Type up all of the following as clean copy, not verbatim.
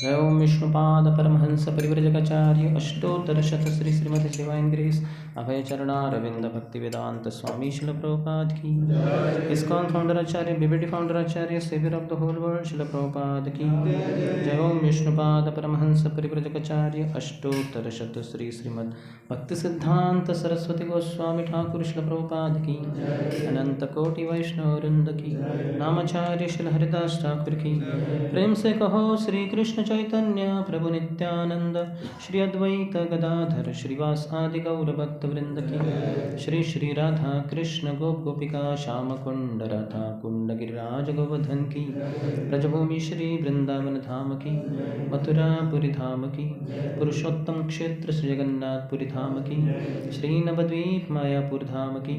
जय Om Vishnupada Paramahamsa Parivrajakacharya Ashtottarashata Shri Srimati divine grace Abhay Charanaravinda Bhakti Vedanta Swami Srila Prabhupada की ISKCON founder acharya BBD founder acharya saviour of the whole world Srila Prabhupada की जय ओम विष्णुपाद परमहंस परिव्रजकाचार्य अष्टोत्तरशत श्री श्रीमद भक्ति सिद्धांत सरस्वती गोस्वामी ठाकुर शिल प्रभुपाद की अनंत कोटि वैष्णव वृंद की नामाचार्य शिल हरिदास ठाकुर की प्रेम से कहो श्री कृष्ण चैतन्य प्रभु नित्यानंद श्री अद्वैत गदाधर श्रीवास आदि गौर भक्त वृंद की श्री श्री राधा कृष्ण गोप गोपिका श्याम कुंड राधा कुंड गिरिराज गोवर्धन की ब्रजभूमि श्री वृंदावन धाम की मथुरापुरी धाम की पुरुषोत्तम क्षेत्र श्री जगन्नाथपुरी धाम की श्री नवद्वीप मायापुर धाम की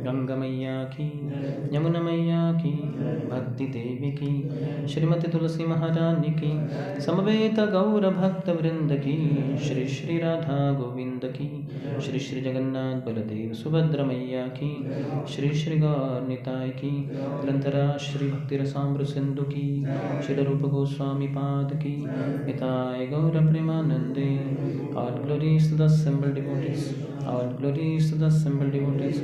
गंगा मैया की यमुना मैया की भक्ति देवी की श्रीमती तुलसी महारानी की समवेत गौर भक्त वृंद की श्री श्री राधा गोविंद की श्री श्री जगन्नाथ बलदेव सुभद्र मैया की श्री श्री गौर निताय की ग्रंथराज श्री भक्ति रसामृत सिंधु की श्री रूप गोस्वामी पाद की निताय गौर प्रेमानंदे all glories to the assembled devotees all glories to the assembled devotees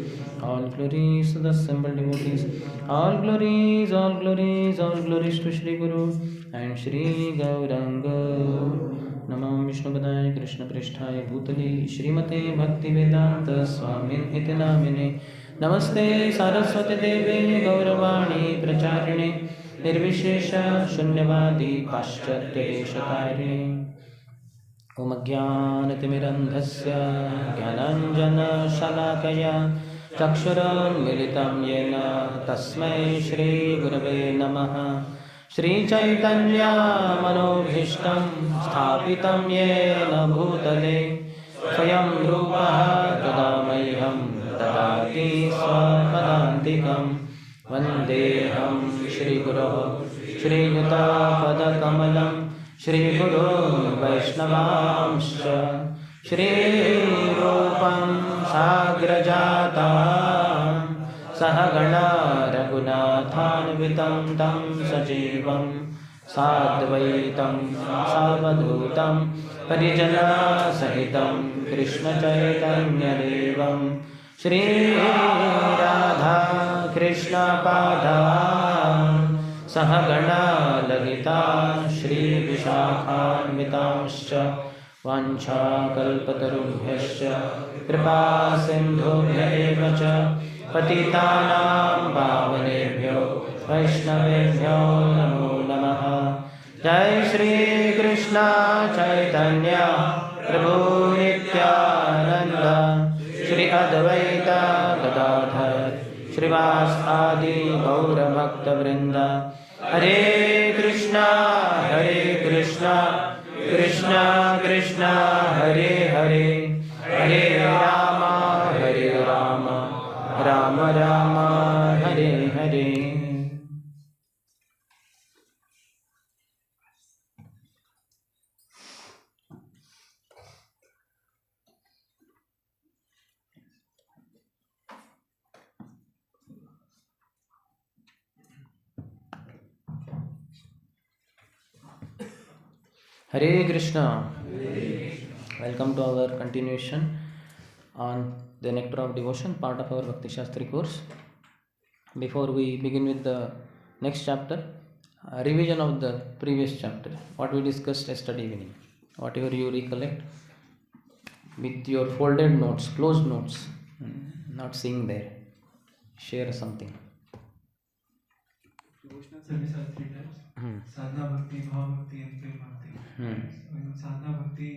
all glories to the assembled devotees all glories all glories to Shri Guru and Shri Gauranga नमो विष्णुपदाय कृष्णपृष्ठाय भूतले श्रीमते भक्तिवेदांत स्वामिन् इति नामिने नमस्ते सारस्वती देवे गौरवाणी प्रचारिणे निर्विशेष शून्यवादी पाश्चात्यदेशतारिणे ओम ज्ञानतिमिरन्धस्य ज्ञानाञ्जनशलाकया चक्षुरुन्मिलितं येन तस्मै श्रीगुरवे नमः श्रीचैतन्यमनोभीष्टं स्थापितं येन भूतले स्वयं रूपः तदा मह्यं ददाति स्वपदान्तिकं वन्देऽहं श्रीगुरोः श्रीयुतापदकमलं श्रीगुरो वैष्णवांश्च श्रीरूपं साग्रजातं सहगणा रघुनाथान्वितं तं सजीवं साद्वैतं सावधूतं परिजनसहितं कृष्णचैतन्यदेवं श्रीराधा कृष्णपादान् सहगणा ललिता श्रीविशाखान्वितांश्च वाञ्छाकल्पतरुभ्यश्च कृपासिन्धुभ्य एव च पतितानां पावनेभ्यो वैष्णवेभ्यो नमो नमः जय श्री कृष्ण चैतन्य प्रभु नित्यानंद श्री अद्वैत गदाधर श्रीवास आदि गौर भक्त वृंद हरे Krishna Krishna Krishna Hare Hare Hare Ram Ram Ram Hare Hare Hare Krishna. Welcome to our continuation on the Nectar of Devotion, part of our Bhakti Shastri course. Before we begin with the next chapter, a revision of the previous chapter, what we discussed yesterday evening, whatever you recollect with your folded notes, closed notes, not seeing there, share something. Devotional service are 3 types. Sadhana bhakti, bhava bhakti and prema bhakti. In sadhana bhakti,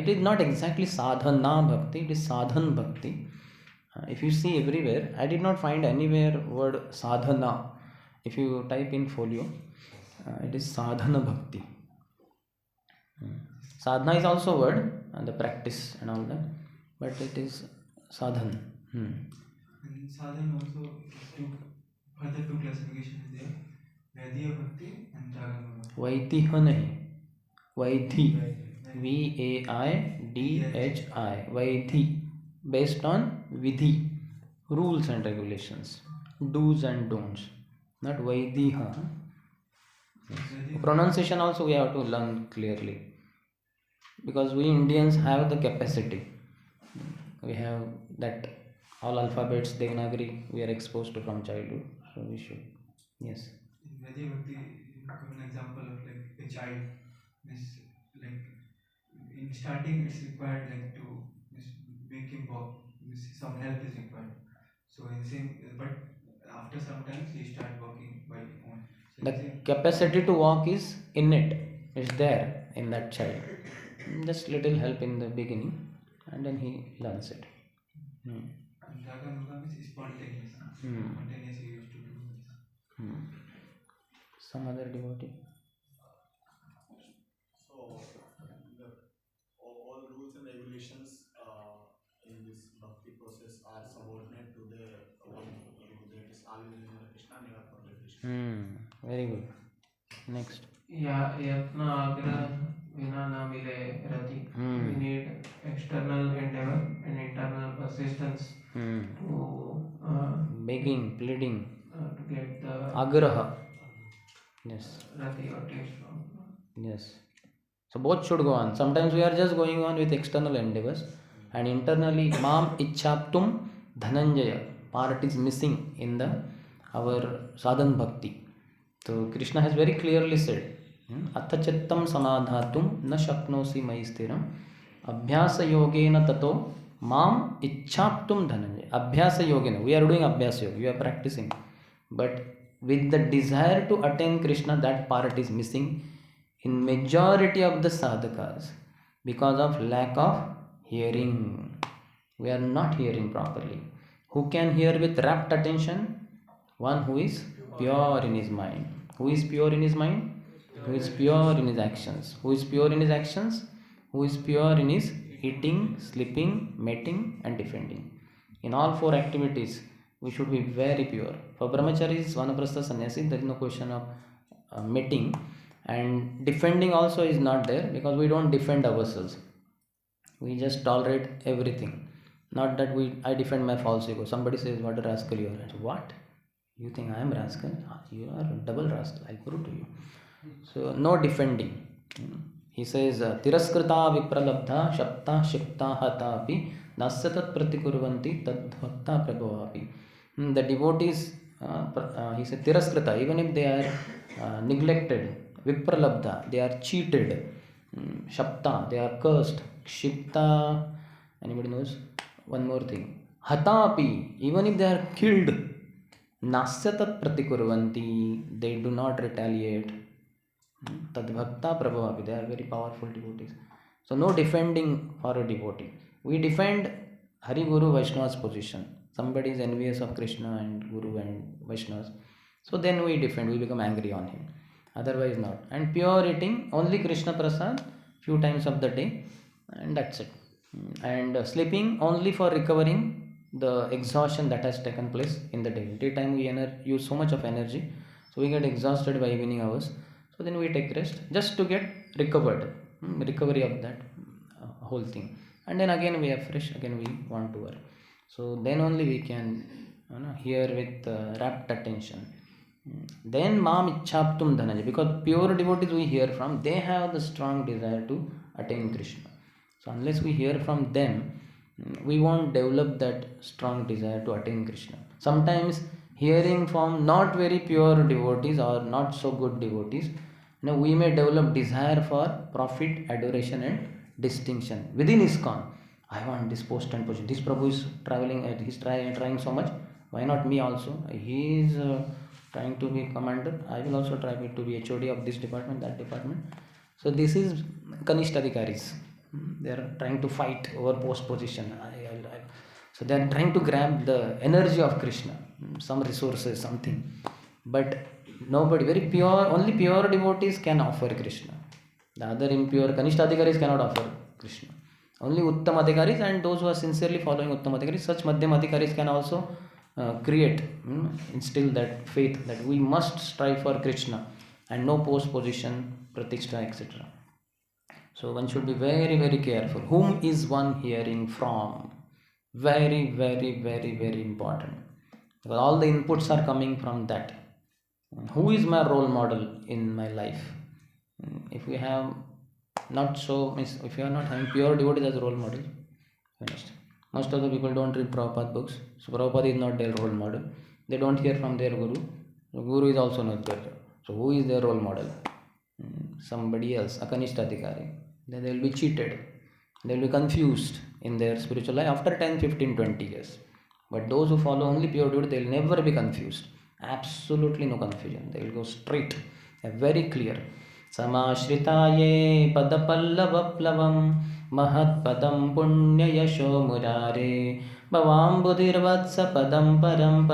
it is not exactly sadhana bhakti, it is sadhan bhakti. If you see everywhere, I did not find anywhere word sadhana. If you type in folio, it is sadhana bhakti. Sadhana is also word, and the practice and all that, but it is sadhan. And sadhana also further 2 classification is there. Vaidya bhakti and jagana bhakti. Vaidhi nahi, Vaidhi, Vaidhi, Vaidhi, based on vidhi, rules and regulations, do's and don'ts, not Vaidhi. Pronunciation also we have to learn clearly, because we Indians have the capacity. We have that all alphabets, Devanagari, we are exposed to from childhood. So we should. Yes. In Vedic Bhakti, you give an example of like a child. This like in starting, it's required like to make him walk. Some help is required. So in same, but after some time, he start walking by own. So The capacity to walk is innate, is there in that child. Just little help in the beginning, and then he learns it. And Raga Nuga is spontaneous. Spontaneous he used to do this. Some other devotee. So, all rules and regulations in this bhakti process are subordinate to the one rule, that is always Krishna, never forget Krishna. Very good. Next. Yeah, yatna agra vina na mile rati. We need external endeavor and internal persistence to Begging, pleading, to get the agraha. Yes. rati or taste from. Yes. So both should go on. Sometimes we are just going on with external endeavors, and internally, Mam Ichchaptum Dhananjaya part is missing in the our sadhan bhakti. So Krishna has very clearly said, Athachattam samadhatum na shaknosi mai stiram abhyasa yogena tato mam ichchaptum dhananjaya. Abhyasa yogena. We are doing abhyasa yoga. We are practicing. But with the desire to attain Krishna, that part is missing in majority of the sadhakas because of lack of hearing. We are not hearing properly. Who can hear with rapt attention? One who is pure in his mind. Who is pure in his mind? Who is pure in his actions. Who is pure in his actions? Who is pure in his eating, sleeping, mating and defending. In all four activities, we should be very pure. For brahmacharis, vanaprastha sannyasi, there is no question of mating, and defending also is not there, because we don't defend ourselves. We just tolerate everything. Not that I defend my false ego. Somebody says, what a rascal you are. What? You think I am rascal? You are a double rascal. I'll prove to you. So no defending. He says, Tiraskrita vipralabdha shapta shikta hatapi nasyatat pratikurvanti tadbhakta prabhavapi. The devotees, he said, Tiraskrita, even if they are neglected, vipralabdha, they are cheated, shapta, they are cursed, kshipta, anybody knows? One more thing, hatapi, even if they are killed, nasyatat pratikurvanti, they do not retaliate, tadbhakta prabhavapi, they are very powerful devotees. So no defending for a devotee. We defend Hari Guru Vaishnava's position. Somebody is envious of Krishna and Guru and Vaishnavas, so then we defend, we become angry on him. Otherwise not. And pure eating, only Krishna Prasad, few times of the day, and that's it. And sleeping only for recovering the exhaustion that has taken place in the day. Daytime we use so much of energy, so we get exhausted by evening hours. So then we take rest just to get recovered, recovery of that whole thing. And then again we are fresh, again we want to work. So then only we can hear with rapt attention. Then Mam Ichchaptum Dhananjaya, because pure devotees we hear from, they have the strong desire to attain Krishna. So unless we hear from them, we won't develop that strong desire to attain Krishna. Sometimes hearing from not very pure devotees or not so good devotees, we may develop desire for profit, adoration and distinction within ISKCON. I want this post and position. This Prabhu is traveling, he's trying so much. Why not me also? He is trying to be commander. I will also try to be HOD of this department, that department. So this is Kanishta Adhikaris. They are trying to fight over post position. So they are trying to grab the energy of Krishna, some resources, something. But nobody, very pure, only pure devotees can offer Krishna. The other impure Kanishta Adhikaris cannot offer Krishna. Only Uttam Adhikaris and those who are sincerely following Uttam Adhikaris, such Madhyam Adhikaris can also instill that faith that we must strive for Krishna and no post position, pratishtha, etc. So one should be very, very careful. Whom is one hearing from? Very, very, very, very important. Because all the inputs are coming from that. Who is my role model in my life? If we have not so, means if you are not having pure devotees as a role model, finished. Most of the people don't read Prabhupada books, so Prabhupada is not their role model. They don't hear from their guru. The guru is also not there. So who is their role model? Somebody else, a Kanishta Adhikari. Then they will be cheated. They will be confused in their spiritual life after 10, 15, 20 years. But those who follow only pure devotee, they will never be confused. Absolutely no confusion. They will go straight, very clear. Samashritaye padapallavam mahatpadam punyayasho murare bhavambudirvatsa padam param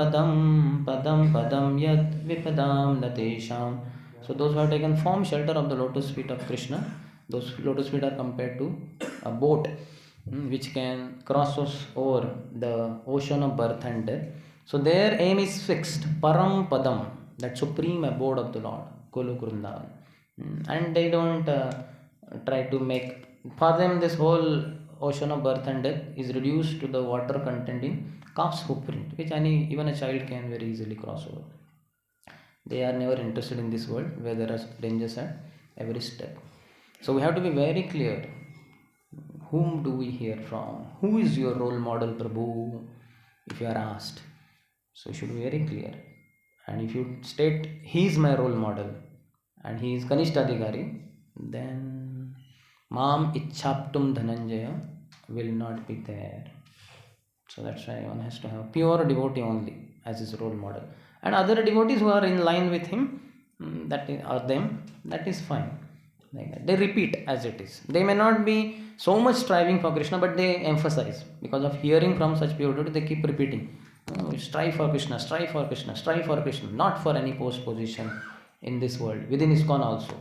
padam yad vipadam natesham. So those who have taken form shelter of the lotus feet of Krishna, those lotus feet are compared to a boat which can cross us over the ocean of birth and death. So their aim is fixed, param padam, that supreme abode of the Lord, Golok Vrindavan. And they don't try to make, for them this whole ocean of birth and death is reduced to the water contained in calf's footprint, which even a child can very easily cross over. They are never interested in this world where there are dangers at every step. So we have to be very clear. Whom do we hear from? Who is your role model, Prabhu? If you are asked. So you should be very clear. And if you state, he is my role model and he is Kanishta Adhikari, then Mam Ichhaptum Dhananjaya will not be there. So that's why one has to have pure devotee only as his role model. And other devotees who are in line with him, that is fine. Like that. They repeat as it is. They may not be so much striving for Krishna, but they emphasize. Because of hearing from such pure devotees, they keep repeating. Strive for Krishna, strive for Krishna, strive for Krishna. Not for any post position in this world. Within ISKCON also.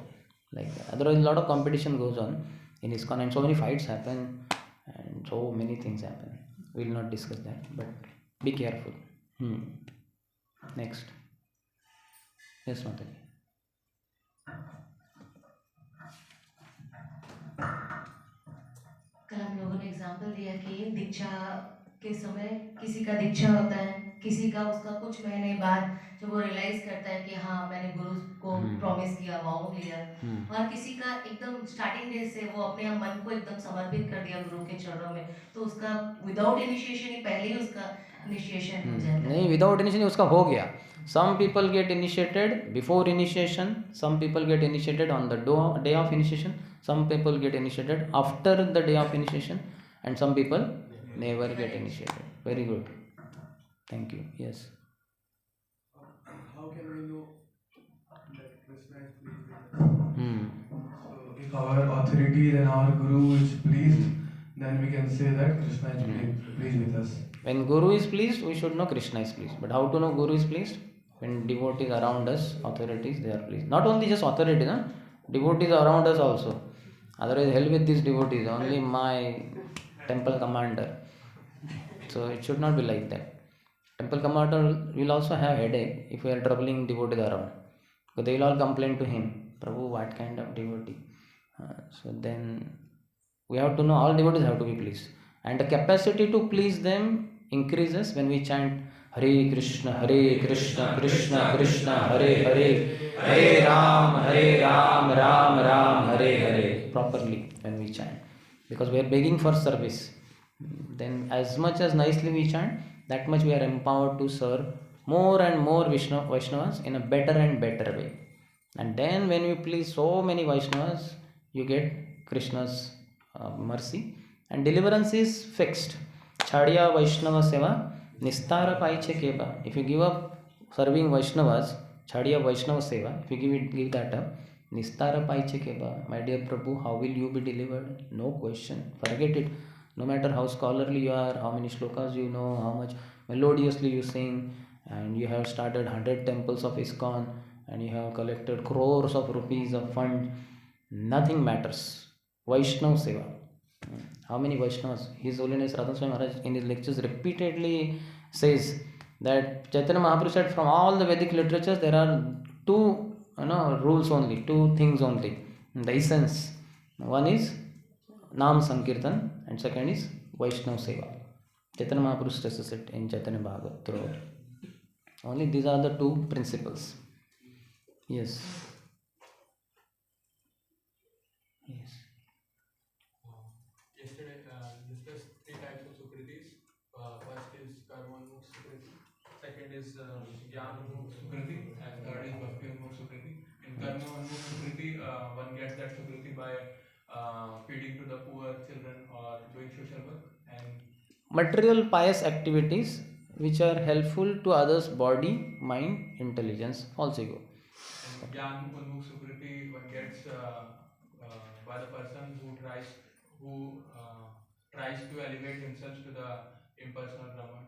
Like that. Otherwise, a lot of competition goes on in ISKCON and so many fights happen and so many things happen. We will not discuss that, but be careful. Next. Yes, Mataji. कल हम लोगों ने example दिया कि दीक्षा के समय किसी का दीक्षा होता है, किसी का उसका कुछ महीने बाद जब वो रियलाइज करता है कि हाँ मैंने गुरु को प्रॉमिस किया, वाउ लिया, और किसी का एकदम स्टार्टिंग डे से वो अपने मन को एकदम समर्पित कर दिया गुरु के चरणों में, तो उसका विदाउट इनिशिएशन ही पहले ही उसका इनिशिएशन हो जाता है. नहीं, विदाउट इनिशिएशन उसका हो गया. Some people get initiated before initiation, some people get initiated on the day of initiation, some people get initiated after the day of initiation, and some people never get initiated. Very good. Thank you. Yes. How can we know that Krishna is pleased with us? So if our authority and our guru is pleased, then we can say that Krishna is pleased with us. When Guru is pleased, we should know Krishna is pleased. But how to know Guru is pleased? When devotees around us, authorities, they are pleased. Not only just authorities, devotees around us also. Otherwise, hell with these devotees, only my temple commander. So it should not be like that. Temple commander will also have headache if we are troubling devotees around. Because they will all complain to him, Prabhu, what kind of devotee? So then we have to know all devotees have to be pleased. And the capacity to please them increases when we chant Hare Krishna, Krishna Krishna, Hare Hare, Hare Ram, Ram Ram, Hare Hare, properly when we chant. Because we are begging for service. Then as much as nicely we chant, that much we are empowered to serve more and more Vaishnavas in a better and better way. And then when you please so many Vaishnavas, you get Krishna's mercy. And deliverance is fixed. Chhadiya Vaishnava Seva, Nistara Paiche Keba. If you give up serving Vaishnavas, Chhadiya Vaishnava Seva, if you give that up, Nistara Paiche Keba, my dear Prabhu, how will you be delivered? No question. Forget it. No matter how scholarly you are, how many shlokas you know, how much melodiously you sing, and you have started 100 temples of ISKCON, and you have collected crores of rupees of fund, nothing matters. Vaishnava Seva. How many Vaishnavas? His Holiness Radha Swami Maharaj in his lectures repeatedly says that Chaitanya Mahaprabhu said from all the Vedic literatures there are two rules only, two things only. The essence. One is Nam Sankirtan and second is Vaishnava Seva. Chaitanya Mahaprabhu stresses it in Chaitanya Bhagavat throughout. Only these are the two principles. Yes. Yes. Yesterday, discussed three types of Sukritis. First is Karmanmukh Sukriti, second is Jnanmukh Sukriti, and third is Bhakti-Unmukh Sukriti. In Karma-Unmukh Sukriti, one gets that Sukriti by feeding to the poor children or doing social work. And Material pious activities which are helpful to others' body, mind, intelligence, false ego. And Jnana-Unmukh Sukriti one gets by the person who tries to elevate himself to the impersonal Brahman.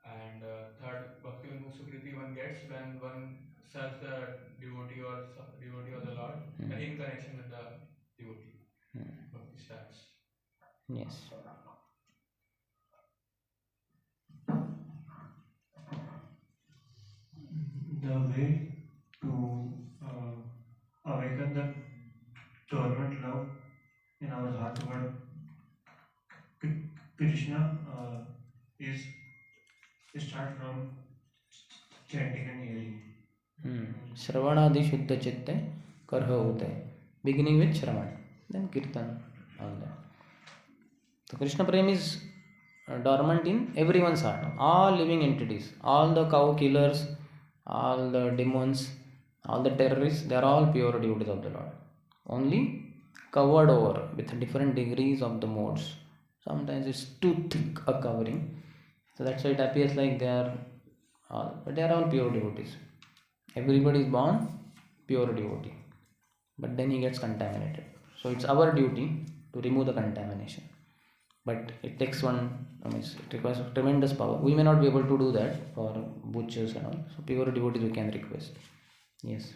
And third, Bhakti-Unmukh Sukriti one gets when one serves the devotee or devotee of the Lord in connection with the devotee. Bhakti starts. Yes. The way to awaken the dormant love in our heart toward Krishna is start from chanting and hearing. Shravanadi Shuddha Chitte Karha Uday. Beginning with Shravan, then Kirtan, all that. So Krishna Prem is dormant in everyone's heart, all living entities, all the cow killers, all the demons, all the terrorists, they are all pure devotees of the Lord. Only covered over with different degrees of the modes. Sometimes it's too thick a covering, so that's why it appears like they are all, but they are all pure devotees. Everybody is born pure devotee, but then he gets contaminated. So it's our duty to remove the contamination. But it takes it requires tremendous power. We may not be able to do that for butchers and all. So pure devotees we can request. Yes.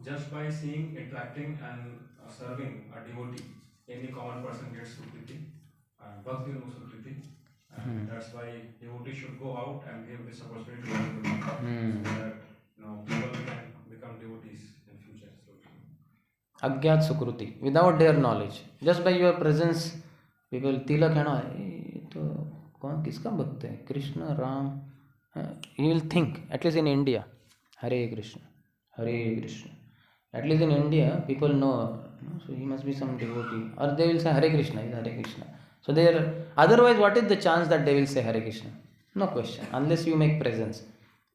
Just by seeing, interacting, and serving a devotee, any common person gets Sukriti, Bhakti Unmukh Sukriti. And that's why devotees should go out and give this opportunity to everybody, so that people can become devotees in future. So, Agyat Sukruti, without their knowledge. Just by your presence, people tilak hai na, ये तो कौन किसका भक्त है? Krishna, Ram. You will think, at least in India, Hare Krishna, Hare Krishna. At least in India, people know, so he must be some devotee. Or they will say Hare Krishna, is Hare Krishna. So otherwise, what is the chance that they will say Hare Krishna? No question, unless you make presence,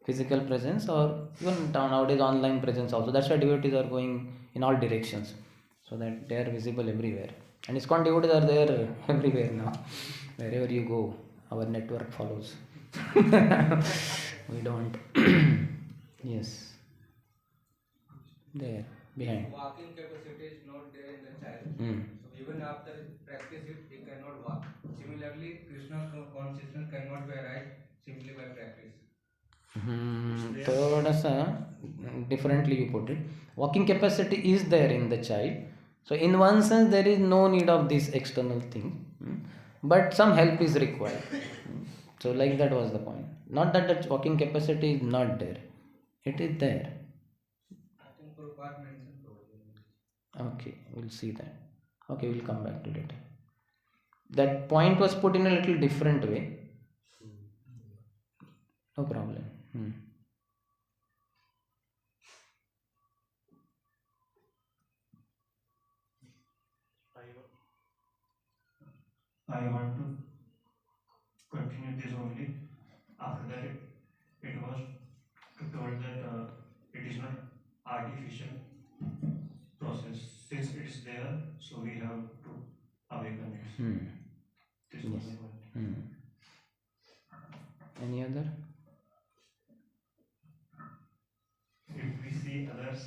physical presence, or even nowadays online presence also. That's why devotees are going in all directions, so that they are visible everywhere. And ISKCON devotees are there everywhere now. Wherever you go, our network follows. We don't. Yes. There, behind. Walking capacity is not there in the child. So even after practice it, he cannot walk. Similarly, Krishna's consciousness cannot be arrived simply by practice. थोड़ा सा differently you put it. Walking capacity is there in the child. So in one sense there is no need of this external thing, but some help is required. So like that was the point. Not that the walking capacity is not there. It is there. I think Prabhupada mentioned Okay, we'll see that. Okay, we'll come back to that. That point was put in a little different way. No problem. I want to continue this only. After that, it was told that it is not artificial process. Since it is there, so we have to awaken it. This was the point. Any other? If we see others,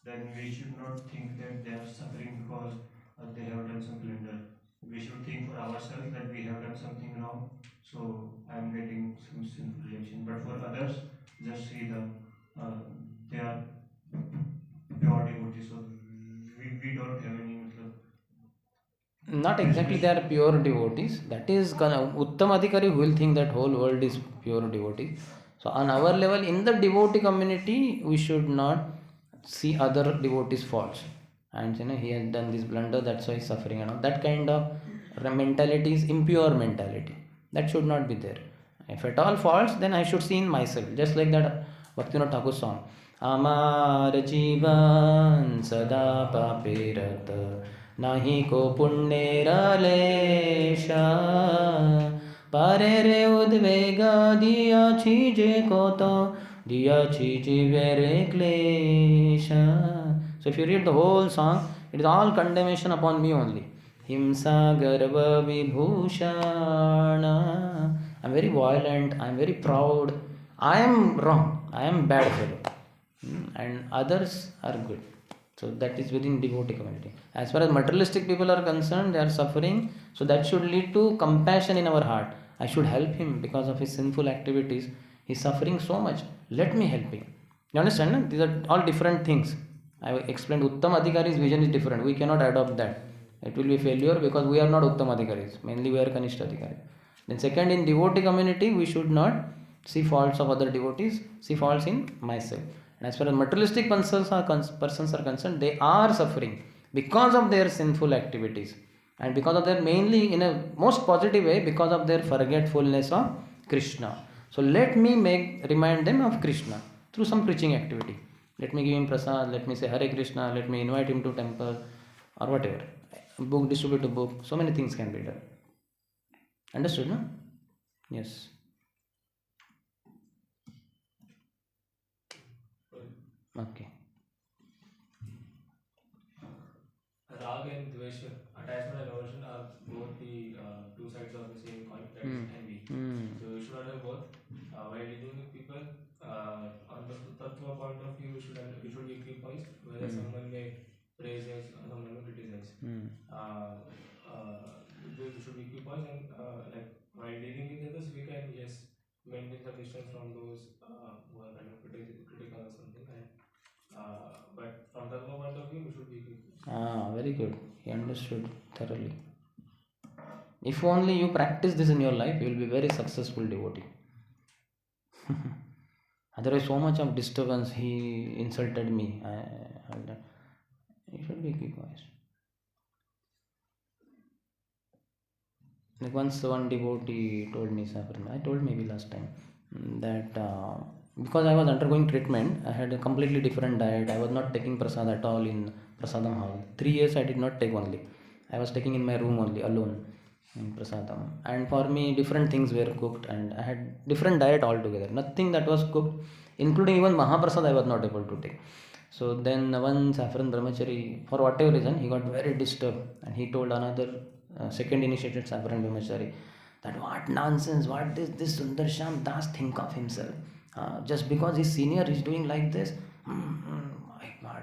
then we should not think that they are suffering because they have done some blunder. We should think for ourselves that we have done something wrong, so I am getting some sinful reaction. But for others, just see them, they are pure devotees, so we don't have any. Not exactly they are pure devotees. That is Uttam Adhikari who will think that whole world is pure devotees. So on our level, in the devotee community, we should not see other devotees' faults. And he has done this blunder, that's why he's suffering and all. That kind of mentality is impure mentality. That should not be there. If at all false, then I should see in myself. Just like that Bhaktivinoda Thakur song. Amar jivan sada papirat nahi ko punnera lesha pare re udvega diya chije koto diya chije vere klesha. So if you read the whole song, it is all condemnation upon me only. Himsa garva vibhushana. I am very violent, I am very proud, I am wrong, I am bad fellow, and others are good. So that is within devotee community. As far as materialistic people are concerned, they are suffering, so that should lead to compassion in our heart. I should help him because of his sinful activities. He is suffering so much, let me help him. You understand? No? These are all different things. I explained Uttam Adhikari's vision is different. We cannot adopt that. It will be failure because we are not Uttam Adhikaris. Mainly we are Kanishta Adhikaris. Then second, in devotee community, we should not see faults of other devotees, see faults in myself. And as far as materialistic persons are concerned, they are suffering because of their sinful activities. And because of their, mainly in a most positive way, because of their forgetfulness of Krishna. So let me remind them of Krishna through some preaching activity. Let me give him prasad, let me say Hare Krishna, let me invite him to temple or whatever. Book, distribute a book, so many things can be done. Understood, no? Yes. Okay. Raga and Dvesha, attachment and aversion are both the two sides of the same coin, that is envy. So you should not have both. While dealing with people, on the tattva point of view, you should be equipoised, whether someone may praise us or someone may criticize. You should be equipoised, and like while dealing with others, we can maintain the distance from those who are kind of critical or something. But from the point of view, we should be equipoised. Very good. He understood thoroughly. If only you practice this in your life, you will be very successful devotee. Otherwise, so much of disturbance. He insulted me. You should be equipoised. Like once one devotee told me, I told maybe last time, that because I was undergoing treatment, I had a completely different diet. I was not taking prasad at all in prasadam hall. 3 years I did not take only. I was taking in my room only, alone in prasadam. And for me, different things were cooked, and I had different diet altogether. Nothing that was cooked, including even Mahaprasad, I was not able to take. So then one Saffron Brahmachari, for whatever reason, he got very disturbed, and he told another second initiated Saffron Brahmachari that what nonsense, what does this Sundarsham Das think of himself? Just because his senior is doing like this? My God.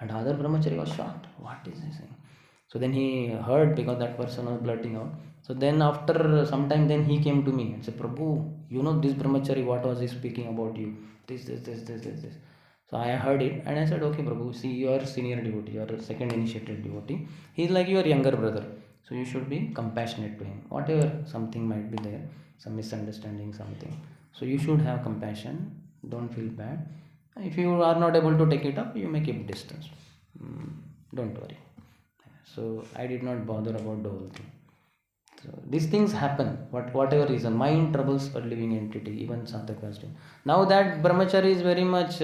And other Brahmachari was shocked. What is this thing? So then he heard, because that person was blurting out. So then after some time, then he came to me and said, Prabhu, you know this Brahmachari, what was he speaking about you? This. So I heard it, and I said, okay Prabhu, see, you are senior devotee, you are a second initiated devotee. He is like your younger brother. So you should be compassionate to him. Whatever something might be there, some misunderstanding, something. So you should have compassion. Don't feel bad. If you are not able to take it up, you may keep distance. Don't worry. So I did not bother about the whole thing. So these things happen, whatever reason. Mind troubles a living entity, even Sadhaka's doing. Now that Brahmachari is very much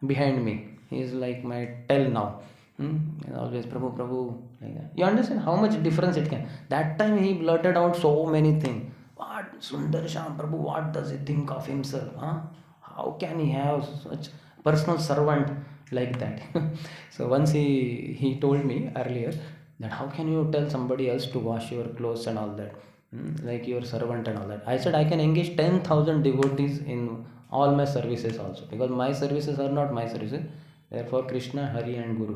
behind me. He is like my tell now. Always Prabhu, like that. You understand how much difference it can. That time he blurted out so many things. What Sundarsham Prabhu, what does he think of himself? How can he have such personal servant like that? So once he told me earlier that how can you tell somebody else to wash your clothes and all that, like your servant and all that. I said I can engage 10,000 devotees in all my services also, because my services are not my services, they are for Krishna, Hari and Guru.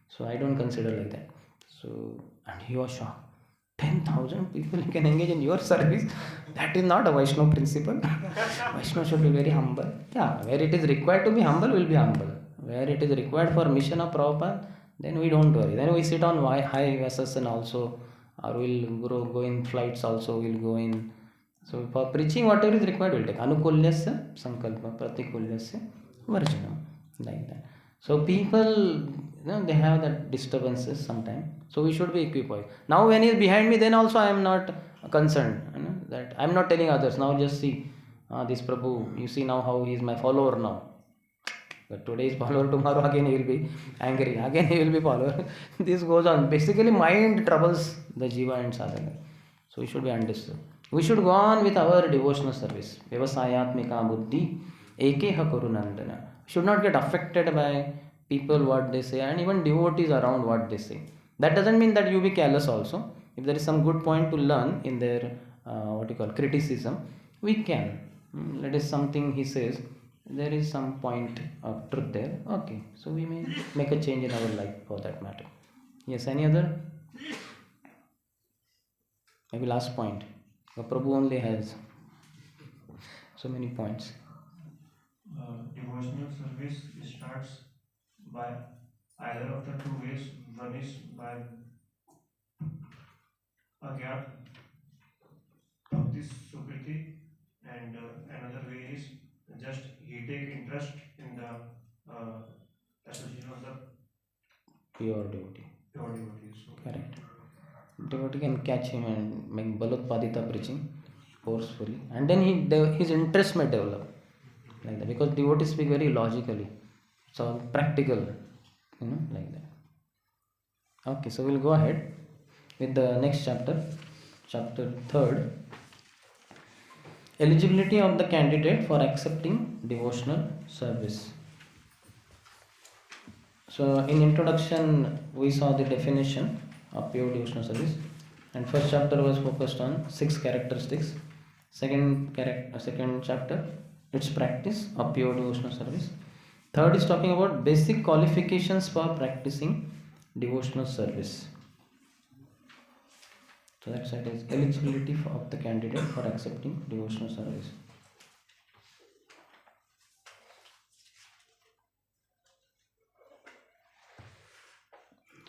So I don't consider like that. So, and he was shocked. 10,000 people you can engage in your service? That is not a Vaishnava principle. Vaishnava should be very humble. Yeah, where it is required to be humble, will be humble. Where it is required for mission of Prabhupada, then we don't worry. Then we sit on high vessels and also, or we'll go in flights also, we'll go in. So for preaching, whatever is required, we'll take. Anukulyasya sankalpa, pratikulyasya varjanam. Like that. So people, they have that disturbances sometimes. So we should be equipoised. Now when he is behind me, then also I am not concerned. that I'm not telling others, now just see, this Prabhu, you see now how he is my follower now. But today is follower, tomorrow again he will be angry, again he will be follower. This goes on. Basically, mind troubles the jiva and sadhana. So it should be understood. We should go on with our devotional service. Vyavasayatmika buddhi ekeha kurunandana. Should not get affected by people what they say, and even devotees around what they say. That doesn't mean that you be careless also. If there is some good point to learn in their criticism, we can. That is something he says. There is some point of truth there. Okay, so we may make a change in our life for that matter. Yes, any other? Maybe last point. Prabhu only has so many points. Devotional service starts by either of the two ways. One is by Agyat Bhakti Sukriti, and another way is just he take interest in the association of the Pure devotee. So, Correct. Devotee can catch him and make Balotpadita preaching forcefully, and then his interest may develop like that, because devotees speak very logically. It's all practical, like that. Okay, so we'll go ahead with the next chapter, chapter 3rd. Eligibility of the candidate for accepting devotional service. So in introduction we saw the definition of pure devotional service, and first chapter was focused on 6 characteristics. Second chapter, its practice of pure devotional service. Third is talking about basic qualifications for practicing devotional service. So that side is eligibility of the candidate for accepting devotional service.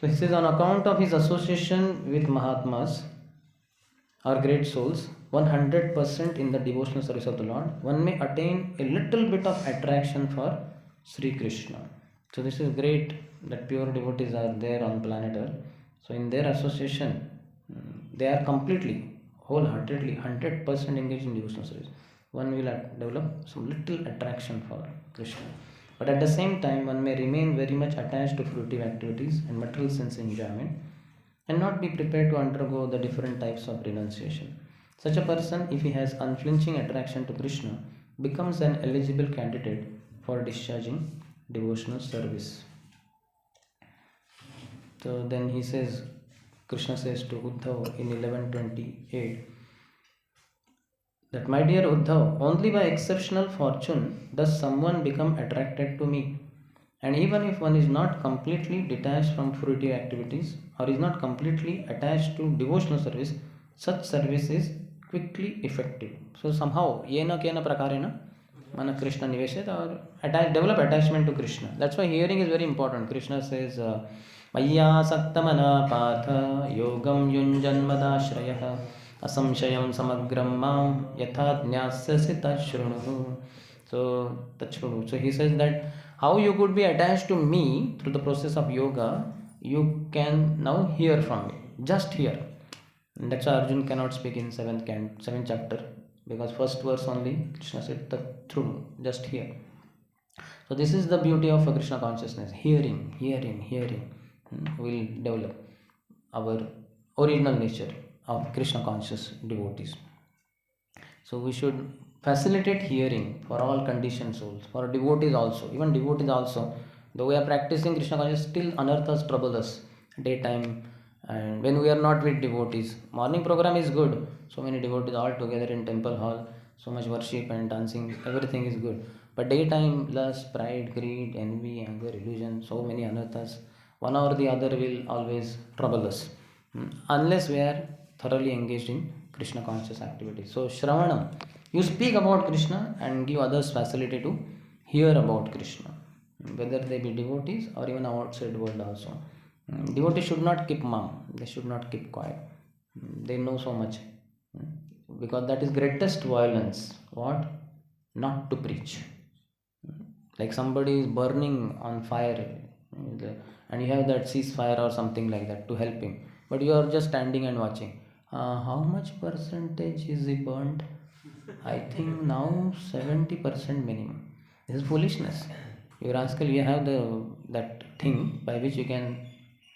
So he says, on account of his association with Mahatmas or great souls, 100% in the devotional service of the Lord, one may attain a little bit of attraction for Sri Krishna. So this is great that pure devotees are there on planet Earth. So in their association, they are completely, wholeheartedly, 100% engaged in devotional service. One will develop some little attraction for Krishna. But at the same time, one may remain very much attached to fruitive activities and material sense enjoyment, and not be prepared to undergo the different types of renunciation. Such a person, if he has unflinching attraction to Krishna, becomes an eligible candidate for discharging devotional service. So then he says, Krishna says to Uddhava in 11:28 that, my dear Uddhava, only by exceptional fortune does someone become attracted to me. And even if one is not completely detached from fruitive activities or is not completely attached to devotional service, such service is quickly effective. So somehow, yena kena prakarena, mana Krishna niveshet, or develop attachment to Krishna. That's why hearing is very important. Krishna says, Maya saktamana patha yogam yunjanmadashrayah asamshayam samagram mam yatha jnasya tachrunu. So he says that how you could be attached to me through the process of yoga, you can now hear from me. Just hear. And that's why Arjun cannot speak in 7th chapter, because first verse only Krishna said Tachrunu, just hear. So this is the beauty of a Krishna consciousness. Hearing will develop our original nature of Krishna conscious devotees. So we should facilitate hearing for all conditioned souls, for devotees also. Even devotees also, though we are practicing Krishna consciousness, still anarthas trouble us daytime, and when we are not with devotees. Morning program is good, so many devotees all together in temple hall, so much worship and dancing, everything is good. But daytime, lust, pride, greed, envy, anger, illusion, so many anarthas, one or the other will always trouble us, unless we are thoroughly engaged in Krishna conscious activity. So Shravanam, you speak about Krishna and give others facility to hear about Krishna, whether they be devotees or even outside world also. Devotees should not keep mum, they should not keep quiet. They know so much, because that is greatest violence. What? Not to preach. Like somebody is burning on fire, and you have that ceasefire or something like that to help him, but you are just standing and watching. How much percentage is he burnt? I think now 70% minimum. This is foolishness. You rascal, you have that thing by which you can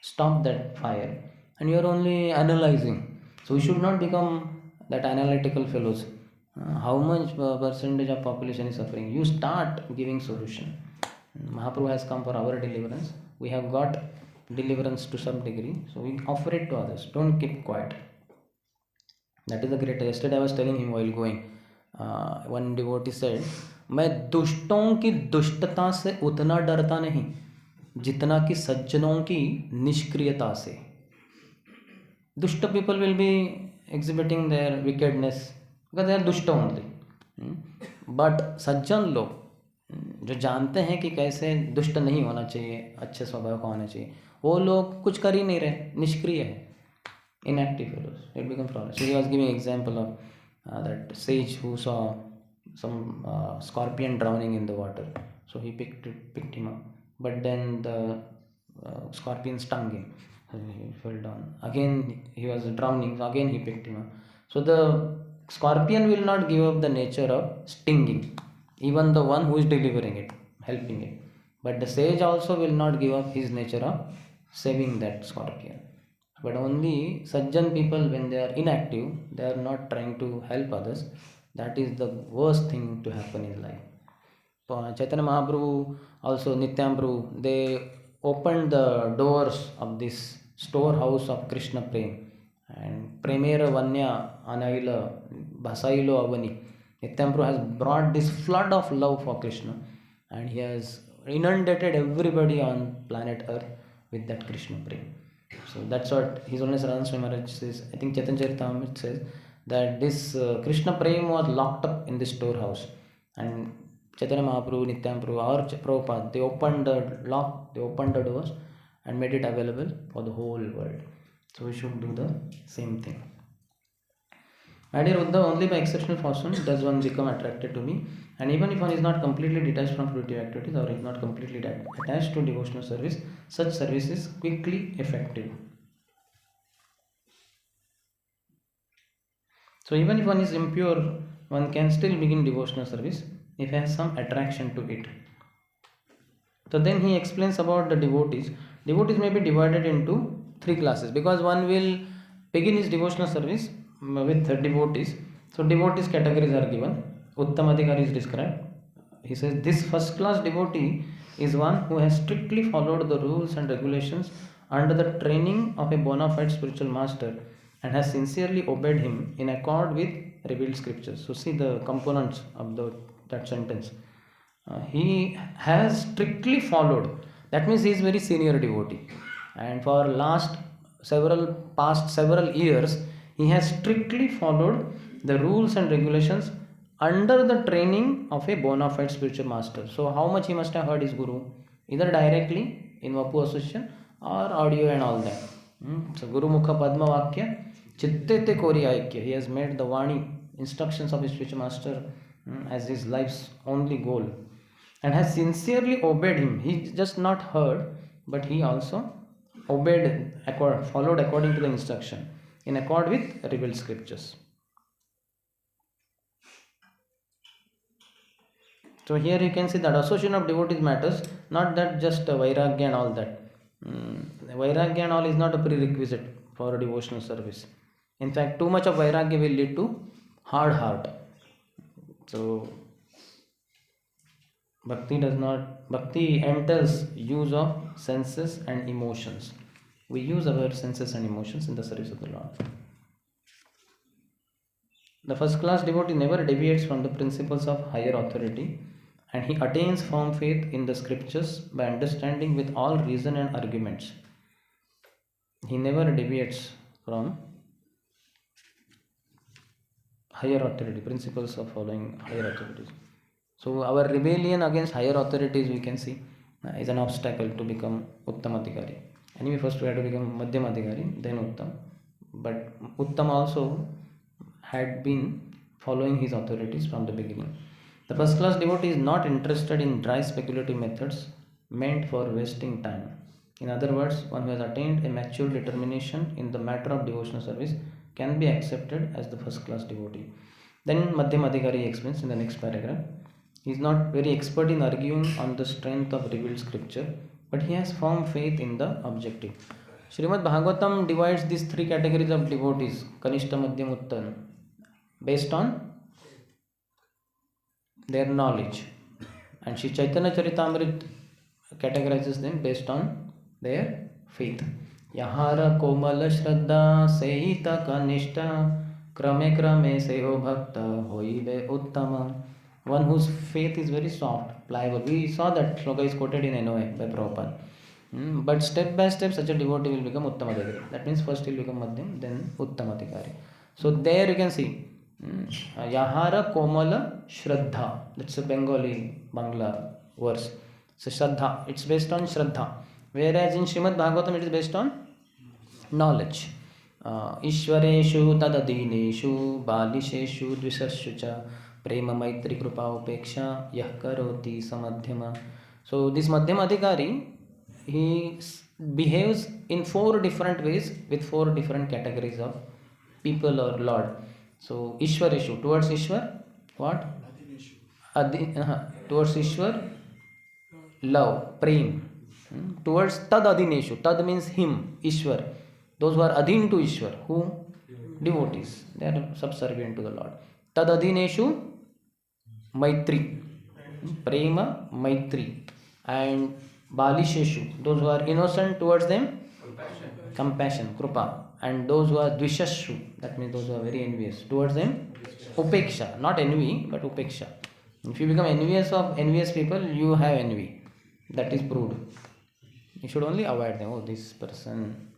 stop that fire, and you are only analyzing. So we should not become that analytical fellows. How much percentage of population is suffering? You start giving solution. Mahaprabhu has come for our deliverance. We have got deliverance to some degree, so we offer it to others. Don't keep quiet. That is the great. Yesterday I was telling him while going, one devotee said, मैं दुष्टों की दुष्टता से उतना डरता नहीं जितना कि सज्जनों की निष्क्रियता से. Dushta people will be exhibiting their wickedness because they are dushta only. But सज्जन लोग जो जानते हैं कि कैसे दुष्ट नहीं होना चाहिए, अच्छे स्वभाव का होना चाहिए, वो लोग कुछ कर ही नहीं रहे, निष्क्रिय है. Inactive fellows, it becomes problem. So he was giving example of that sage who saw some scorpion drowning in the water. So he picked him up, but then the scorpion stung him. He fell down. Again he was drowning. So again he picked him up. So the scorpion will not give up the nature of stinging, even the one who is delivering it, helping it. But the sage also will not give up his nature of saving that scorpion. But only sajjan people, when they are inactive, they are not trying to help others. That is the worst thing to happen in life. Chaitanya Mahaprabhu, also Nityam Prabhu, they opened the doors of this storehouse of Krishna Prem. And Premera Vanya Anaila Basailo Avani. Nityam Prabhu has brought this flood of love for Krishna, and he has inundated everybody on planet Earth with that Krishna Prem. So that's what His Holiness Radha Swami Maharaj says. I think Chaitanya Charitamrita says that this Krishna Prem was locked up in this storehouse, and Chaitanya Mahaprabhu, Nityam Prabhu, or Prabhupada, they opened the lock, they opened the doors and made it available for the whole world. So we should do the same thing. My dear Uddhav, only by exceptional fortune does one become attracted to me, and even if one is not completely detached from fruitive activities or is not completely attached to devotional service, such service is quickly effective. So even if one is impure, one can still begin devotional service if he has some attraction to it. So then he explains about the devotees. Devotees may be divided into three classes, because one will begin his devotional service with devotees. So devotees categories are given. Uttamadhikari is described. He says this first class devotee is one who has strictly followed the rules and regulations under the training of a bona fide spiritual master and has sincerely obeyed him in accord with revealed scriptures. So see the components of that sentence. He has strictly followed. That means he is very senior devotee, and for past several years he has strictly followed the rules and regulations under the training of a bona fide spiritual master. So how much he must have heard his guru, either directly in Vapu association or audio and all that. So Guru Mukha Padma Vakya Chitte Kori Aikya. He has made the Vani, instructions of his spiritual master, as his life's only goal, and has sincerely obeyed him. He just not heard, but he also obeyed, followed according to the instruction, in accord with revealed scriptures. So here you can see that association of devotees matters, not that just Vairagya and all that. Vairagya and all is not a prerequisite for a devotional service. In fact, too much of Vairagya will lead to hard heart. So Bhakti entails use of senses and emotions. We use our senses and emotions in the service of the Lord. The first class devotee never deviates from the principles of higher authority, and he attains firm faith in the scriptures by understanding with all reason and arguments. He never deviates from higher authority, principles of following higher authorities. So our rebellion against higher authorities, we can see, is an obstacle to become Uttamadhikari. Anyway, first we have to become Madhyamadhikari, then Uttam. But Uttam also had been following his authorities from the beginning. The first class devotee is not interested in dry speculative methods meant for wasting time. In other words, one who has attained a mature determination in the matter of devotional service can be accepted as the first class devotee. Then Madhyam Adhikari explains in the next paragraph. He is not very expert in arguing on the strength of revealed scripture, but he has firm faith in the objective. Srimad Bhagavatam divides these three categories of devotees, Kanishta, Madhyam, Uttam, based on their knowledge. And Sri Chaitanya Charitamrita categorizes them based on their faith. Yahara Komala Shraddha Seita Kanishta Krame Krame Seho Bhakta Hoive Uttama. One whose faith is very soft, pliable. We saw that shloka is quoted in NOA by Prabhupada. But step by step, such a devotee will become Uttamadhikari. That means first he will become Madhyam, then Uttamadhikari. So there you can see Yahara Komala Shraddha. That's a Bengali Bangla verse. So Shraddha, it's based on Shraddha. Whereas in Srimad Bhagavatam it is based on knowledge. Ishwareshu tadadineshu balisheshu dvishashu cha prema maitri krupa upeksha yah karoti samadhyama. So this Madhyam Adhikari, he behaves in 4 different ways with 4 different categories of people or Lord. So Ishwareshu, towards Ishwar, what? Towards Ishwar, love, prem. Towards Tad Adineshu, Tad means him, Ishwar. Those who are Adhin to Ishwar, who? Devotees, they are subservient to the Lord. Tad Adineshu, Maitri, Prema, Maitri. And Balisheshu, those who are innocent towards them, compassion, Krupa. And those who are Dvishashu, that means those who are very envious towards them, Upeksha, not envy, but Upeksha. If you become envious of envious people, you have envy. That is proved. You should only avoid them. Oh, this person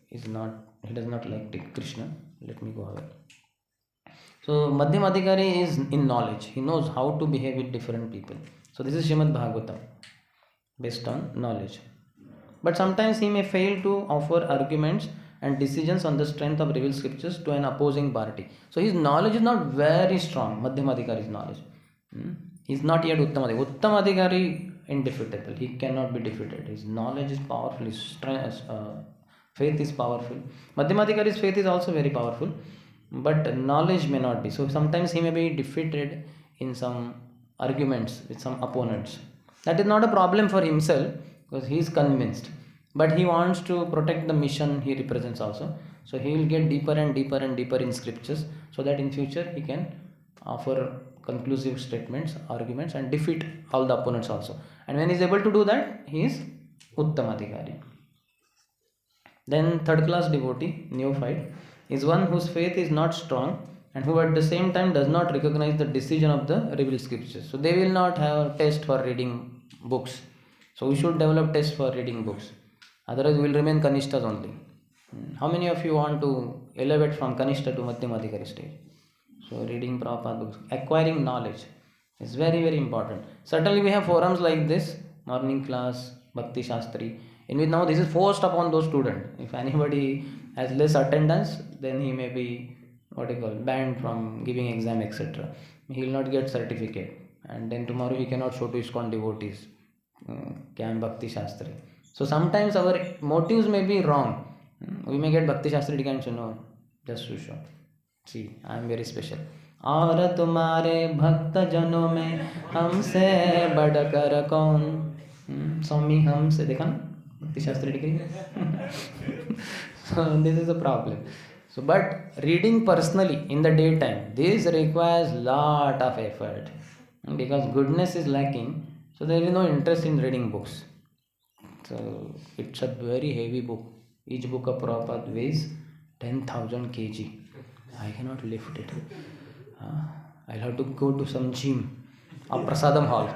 is not, he does not like Krishna, let me go away. So Madhyam Adhikari is in knowledge. He knows how to behave with different people. So this is Srimad Bhagavatam, based on knowledge. But sometimes he may fail to offer arguments and decisions on the strength of revealed scriptures to an opposing party. So his knowledge is not very strong, Madhyam Adhikari's knowledge. He is not yet Uttamadhikari. Uttamadhikari, indefeatable. He cannot be defeated. His knowledge is powerful, his strength, faith is powerful. Madhyam Adhikari's faith is also very powerful, but knowledge may not be. So sometimes he may be defeated in some arguments with some opponents. That is not a problem for himself, because he is convinced, but he wants to protect the mission he represents also. So he will get deeper and deeper and deeper in scriptures, so that in future he can offer conclusive statements, arguments, and defeat all the opponents also. And when he is able to do that, he is Uttamadhikari. Then third class devotee, neophyte, is one whose faith is not strong and who at the same time does not recognize the decision of the revealed scriptures. So they will not have test for reading books. So we should develop tests for reading books. Otherwise we will remain Kanishtas only. How many of you want to elevate from Kanishta to Madhyam Adhikari stage? So reading Prabhupada books, acquiring knowledge is very, very important. Certainly we have forums like this, morning class, Bhakti Shastri, in which now this is forced upon those students. If anybody has less attendance, then he may be banned from giving exam, etc. He will not get certificate, and then tomorrow he cannot show to ISKCON devotees, Camp Bhakti Shastri. So sometimes our motives may be wrong. We may get Bhakti Shastri decant, no, just to show. See, I am very special. और तुम्हारे भक्त जनों में हमसे बढ़कर कौन, स्वामी हमसे, देखा ना भक्ति Shastri degree. So this is a problem. So but reading personally in the daytime, this requires lot of effort, because goodness is lacking. So there is no interest in reading books. So it's a very heavy book. Each book of Prabhupada weighs 10,000 kg. I cannot lift it. I'll have to go to some gym or prasadam hall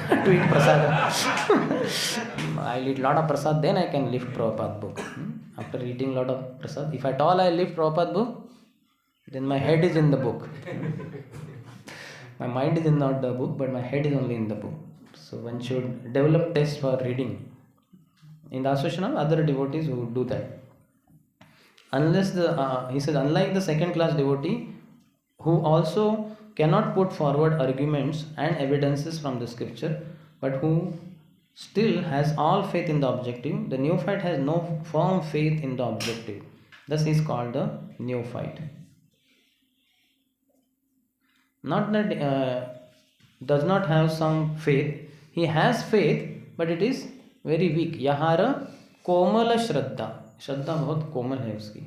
to eat prasadam. I'll eat lot of prasad, then I can lift Prabhupada book. After eating lot of prasad, if at all I lift Prabhupada book, then my head is in the book. My mind is not the book, but my head is only in the book. So one should develop taste for reading. In the association of other devotees who do that. Unless he says, unlike the second class devotee, who also cannot put forward arguments and evidences from the scripture, but who still has all faith in the objective, the neophyte has no firm faith in the objective. Thus he is called the neophyte. Not that does not have some faith. He has faith, but it is very weak. Yahara कोमल श्रद्धा, श्रद्धा बहुत कोमल है उसकी.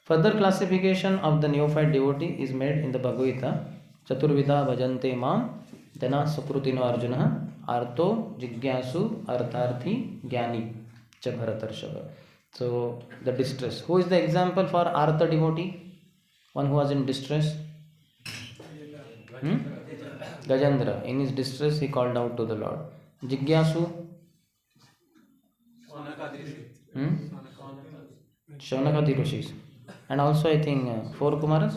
Further classification of the neophyte devotee is made in the Bhagavad Gita. Chaturvidha bhajante mam dana sukrutino arjuna arto jigyasu artharthi jnani cha bharatarshava. So the distress. Who is the example for artha devotee? One who was in distress. Gajendra. In his distress he called out to the Lord. Jigyasu. Shaunakadi Rishis. And also I think 4 Kumaras.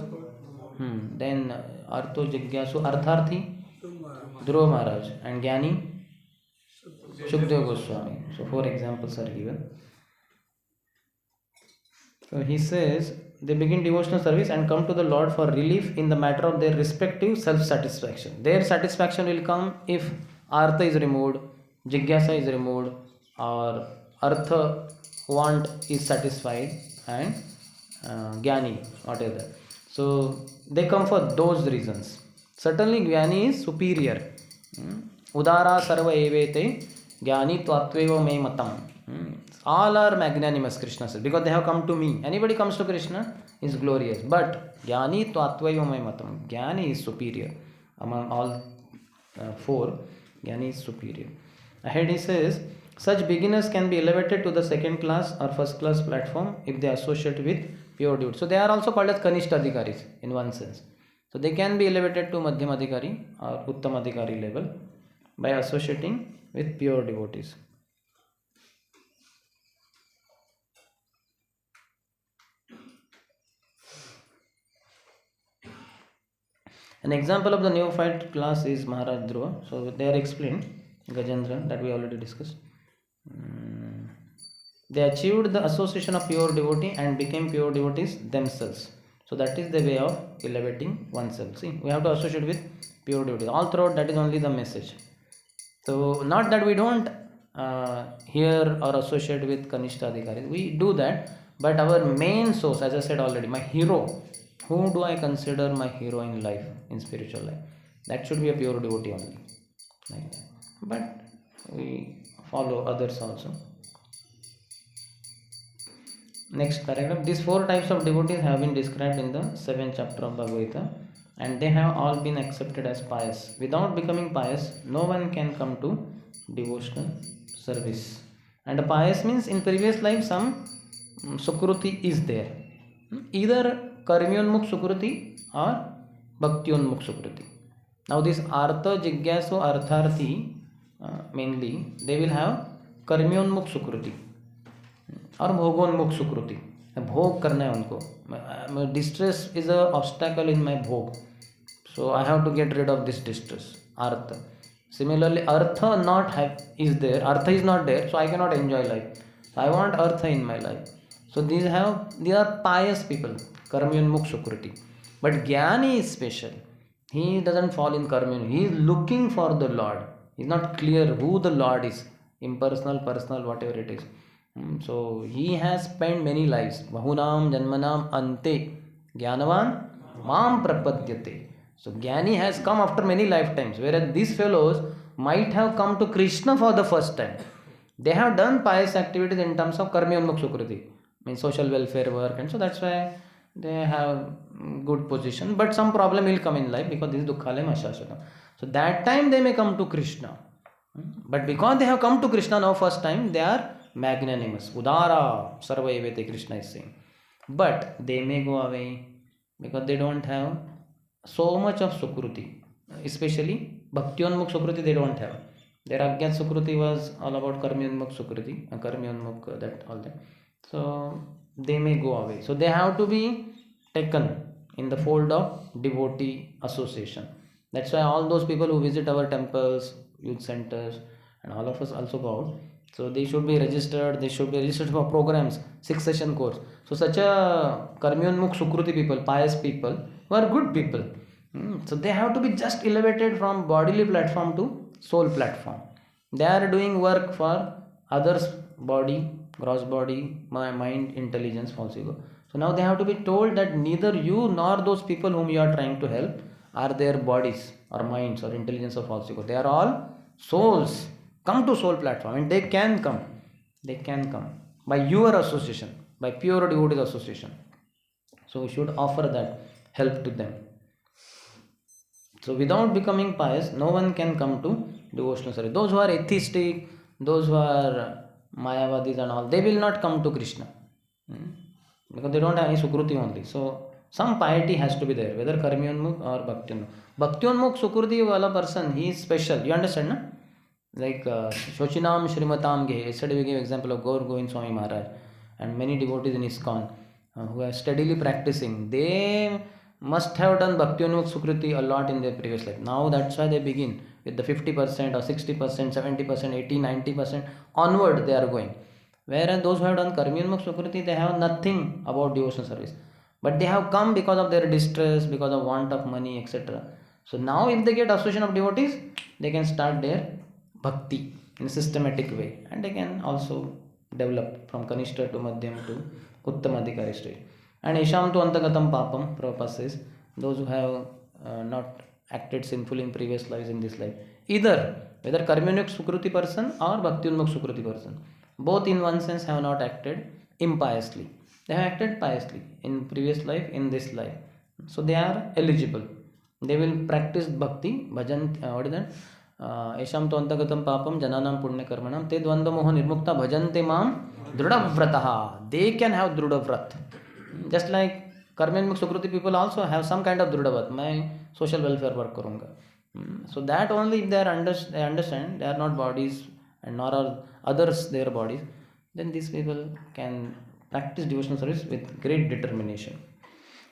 Then Artho Jigyasu Artharthi Dhruva Maharaj and Gyani Shukdev Goswami. So 4 examples are given. So he says they begin devotional service and come to the Lord for relief in the matter of their respective self-satisfaction. Their satisfaction will come if Artha is removed, Jigyasa is removed, or Artha want is satisfied, and Gyani, whatever. So they come for those reasons. Certainly Gyani is superior. Udara sarva evete Gyani tvatveva me matam. All are magnanimous, Krishna says, because they have come to me. Anybody comes to Krishna is glorious. But Gyani tvatveva me matam. Gyani is superior. Among all 4, Gyani is superior. Ahead he says, such beginners can be elevated to the second class or first class platform if they associate with pure devotee. So they are also called as Kanishta Adhikaris in one sense. So they can be elevated to Madhyam Adhikari or Uttam Adhikari level by associating with pure devotees. An example of the neophyte class is Maharaj Dhruva. So they are explained, Gajendra, that we already discussed. They achieved the association of pure devotee and became pure devotees themselves. So that is the way of elevating oneself. See, we have to associate with pure devotees. All throughout, that is only the message. So not that we don't hear or associate with Kanishta Adhikaris. We do that. But our main source, as I said already, my hero, who do I consider my hero in life, in spiritual life? That should be a pure devotee only. Like that. But we follow others also. Next paragraph. These 4 types of devotees have been described in the 7th chapter of Bhagavad Gita, and they have all been accepted as pious. Without becoming pious, no one can come to devotional service. And a pious means in previous life some sukruti is there. Either karmyonmukh sukruti or bhaktyonmukh sukruti. Now this artha, jigyasu, artharthi, mainly they will have karmyonmukh sukruti और भोगोन्मुख सुकृति. भोग करना है उनको. Distress is an obstacle in my bhog, so I have to get rid of this distress. Artha. Similarly, artha not have is there. Artha is not there, so I cannot enjoy life. So I want artha in my life. So these are pious people. Karmyonmukh sukriti. But Gyani is special. He doesn't fall in karmyon. He is looking for the Lord. He is not clear who the Lord is. Impersonal, personal, whatever it is. So he has spent many lives. Bahunam janmanam ante Gyanavan mam prapadyate. So Gyani has come after many lifetimes, whereas these fellows might have come to Krishna for the first time. They have done pious activities in terms of karmyonmukh sukriti, means social welfare work, and so that's why they have good position. But some problem will come in life because this is dukkhalayam ashashvatam. So that time they may come to Krishna. But because they have come to Krishna now first time, they are magnanimous. Udara sarva evete, Krishna is saying. But they may go away because they don't have so much of sukruti. Especially bhaktyonmukh sukruti they don't have. Their agyat sukruti was all about karmyonmukh sukruti, karmyonmukh, that all that. So they may go away. So they have to be taken in the fold of devotee association. That's why all those people who visit our temples, youth centers, and all of us also go out. So they should be registered. They should be registered for programs, 6-session course. So such a karmyonmukh sukruti people, pious people, who are good people. So they have to be just elevated from bodily platform to soul platform. They are doing work for others' body, gross body, mind, intelligence, false ego. So now they have to be told that neither you nor those people whom you are trying to help are their bodies or minds or intelligence or false ego. They are all souls. Come to soul platform, and they can come. They can come by your association, by pure devotees association. So we should offer that help to them. So without becoming pious, no one can come to devotional service. Those who are atheistic, those who are Mayavadis and all, they will not come to Krishna. Because they don't have any Sukruti only. So some piety has to be there, whether Karmyonmukh or Bhaktyonmukh. Bhaktyonmukh Sukruti wala person, he is special. You understand, na? Like Shochinam Shrimatam Ge. Yesterday we gave example of Gaur Govind Swami Maharaj and many devotees in ISKCON who are steadily practicing. They must have done Bhaktyonmukh Sukruti a lot in their previous life. Now that's why they begin with the 50% or 60%, 70%, 80, 90% onward they are going. Whereas those who have done Karmyonmukh Sukruti, they have nothing about devotional service. But they have come because of their distress, because of want of money, etc. So now if they get association of devotees, they can start their bhakti in a systematic way. And they can also develop from Kanishta to Madhyam to Uttamadhikari stage. And Isham tu Antagatam Papam, Prabhupada says, those who have not acted sinfully in previous lives in this life, either whether Karmyonmukh Sukruti person or Bhaktyonmukh Sukruti person, both in one sense have not acted impiously. They have acted piously in previous life, in this life. So they are eligible. They will practice bhakti, bhajan, what is that? Esham tu antagatam papam jananam punya karmanam te dvanda moha nirmukta bhajante mam drudavrataha. They can have drudavrat. Just like Karmyonmukh Sukruti people also have some kind of drudavrat. My social welfare work karunga. So that only if they understand they are not bodies and nor are others their bodies, then these people can practice devotional service with great determination.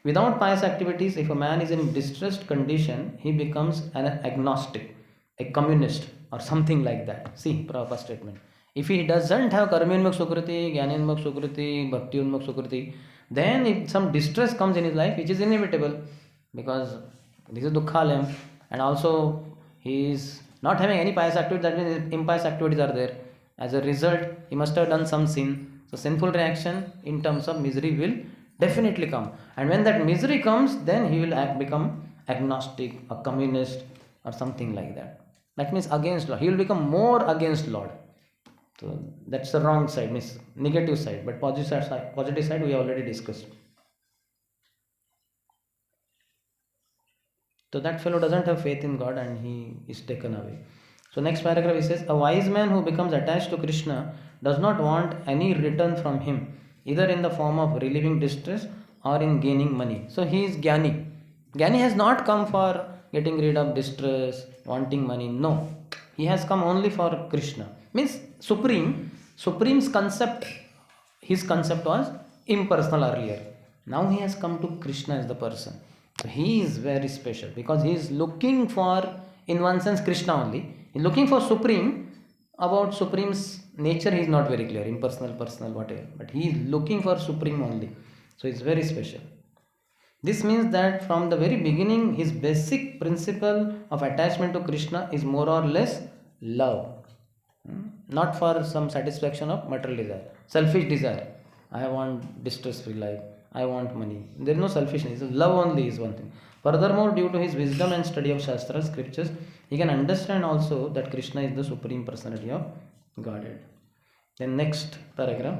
Without pious activities, if a man is in distressed condition, he becomes an agnostic, a communist or something like that. See, Prabhupada's statement. If he doesn't have Karmyonmukh Sukruti, Jnanenmukh Sukruti, Bhaktyonmukh Sukruti, then if some distress comes in his life, which is inevitable, because this is Dukkhalayam, and also he is not having any pious activity, that means impious activities are there. As a result, he must have done some sin. So sinful reaction in terms of misery will definitely come. And when that misery comes, then he will become agnostic, a communist or something like that. That means against Lord. He will become more against Lord. So that's the wrong side, means negative side. But positive side we already discussed. So that fellow doesn't have faith in God and he is taken away. So next paragraph he says, a wise man who becomes attached to Krishna does not want any return from him, either in the form of relieving distress or in gaining money. So he is Jnani. Jnani has not come for getting rid of distress, wanting money. No. He has come only for Krishna. Means Supreme's concept, his concept was impersonal earlier. Now he has come to Krishna as the person. So he is very special because he is looking for, in one sense, Krishna only. He is looking for Supreme. About Supreme's nature he is not very clear, impersonal, personal, whatever. But he is looking for Supreme only. So he is very special. This means that from the very beginning, his basic principle of attachment to Krishna is more or less love. Not for some satisfaction of material desire, selfish desire. I want distress-free life. I want money. There is no selfishness. Love only is one thing. Furthermore, due to his wisdom and study of Shastra scriptures, he can understand also that Krishna is the Supreme Personality of Godhead. Then next paragraph.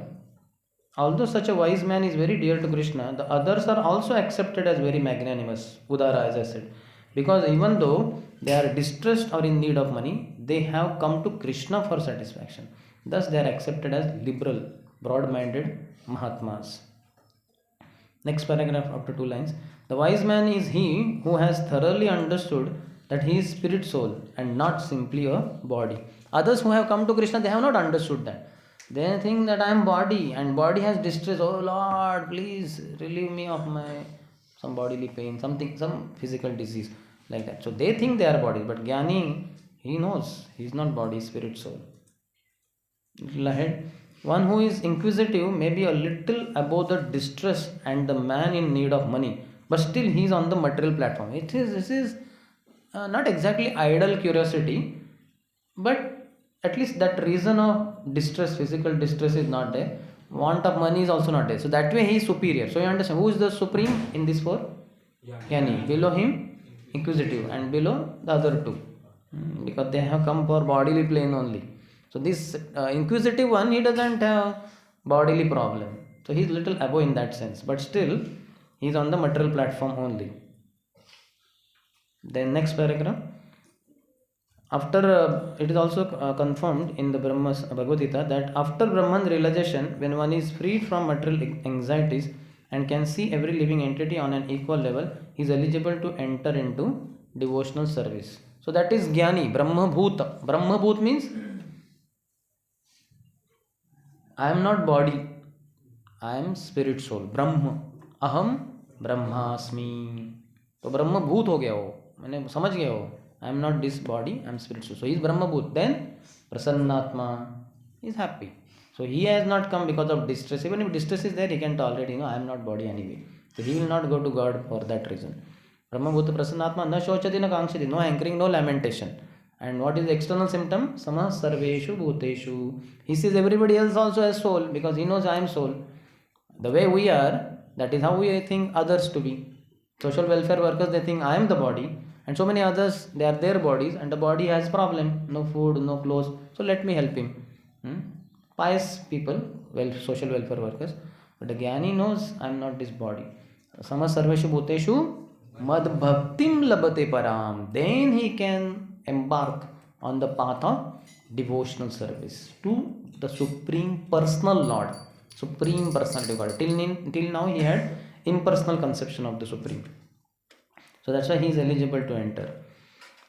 Although such a wise man is very dear to Krishna, the others are also accepted as very magnanimous, Udara, as I said. Because even though they are distressed or in need of money, they have come to Krishna for satisfaction. Thus they are accepted as liberal, broad-minded Mahatmas. Next paragraph after 2 lines. The wise man is he who has thoroughly understood that he is spirit soul and not simply a body. Others who have come to Krishna, they have not understood that. They think that I am body and body has distress. Oh Lord, please relieve me of my some bodily pain, something, some physical disease like that. So they think they are body, but Jnani, he knows he is not body, spirit soul. Little ahead. One who is inquisitive may be a little above the distress and the man in need of money, but still he is on the material platform. This is not exactly idle curiosity, but at least that reason of distress, physical distress is not there. Want of money is also not there. So that way he is superior. So you understand who is the supreme in this four? Jnani. Below him, inquisitive, and below the other two. Because they have come for bodily plane only. So this inquisitive one, he doesn't have bodily problem. So he is little above in that sense. But still, he is on the material platform only. Then next paragraph. After it is also confirmed in the Bhagavad Gita that after Brahman realization, when one is freed from material anxieties and can see every living entity on an equal level, he is eligible to enter into devotional service. So that is Jnani, Brahma Bhuta. Brahma Bhut means I am not body, I am spirit soul. Brahma, Aham Brahmasmi. तो ब्रह्म भूत हो गया हो, मैंने समझ गया हो. I am not this body, I am spirit soul. So he is Brahma Bhut. Then Prasannatma is happy. So he has not come because of distress. Even if distress is there, he can tolerate, I am not body anyway. So he will not go to God for that reason. Brahma Bhut Prasannatma na shochati na kankshati. No hankering, no lamentation. And what is the external symptom? Samah sarveshu bhuteshu. He sees everybody else also as soul because he knows I am soul. The way we are, that is how we think others to be. Social welfare workers, they think I am the body. And so many others, they are their bodies and the body has problem. No food, no clothes. So let me help him. Pious people, social welfare workers. But the Jnani knows I am not this body. Samah sarveshu bhuteshu mad bhaktim labate param. Then he can embark on the path of devotional service to the Supreme Personal Lord. Supreme Personality God. Till now he had impersonal conception of the Supreme. So that's why he is eligible to enter.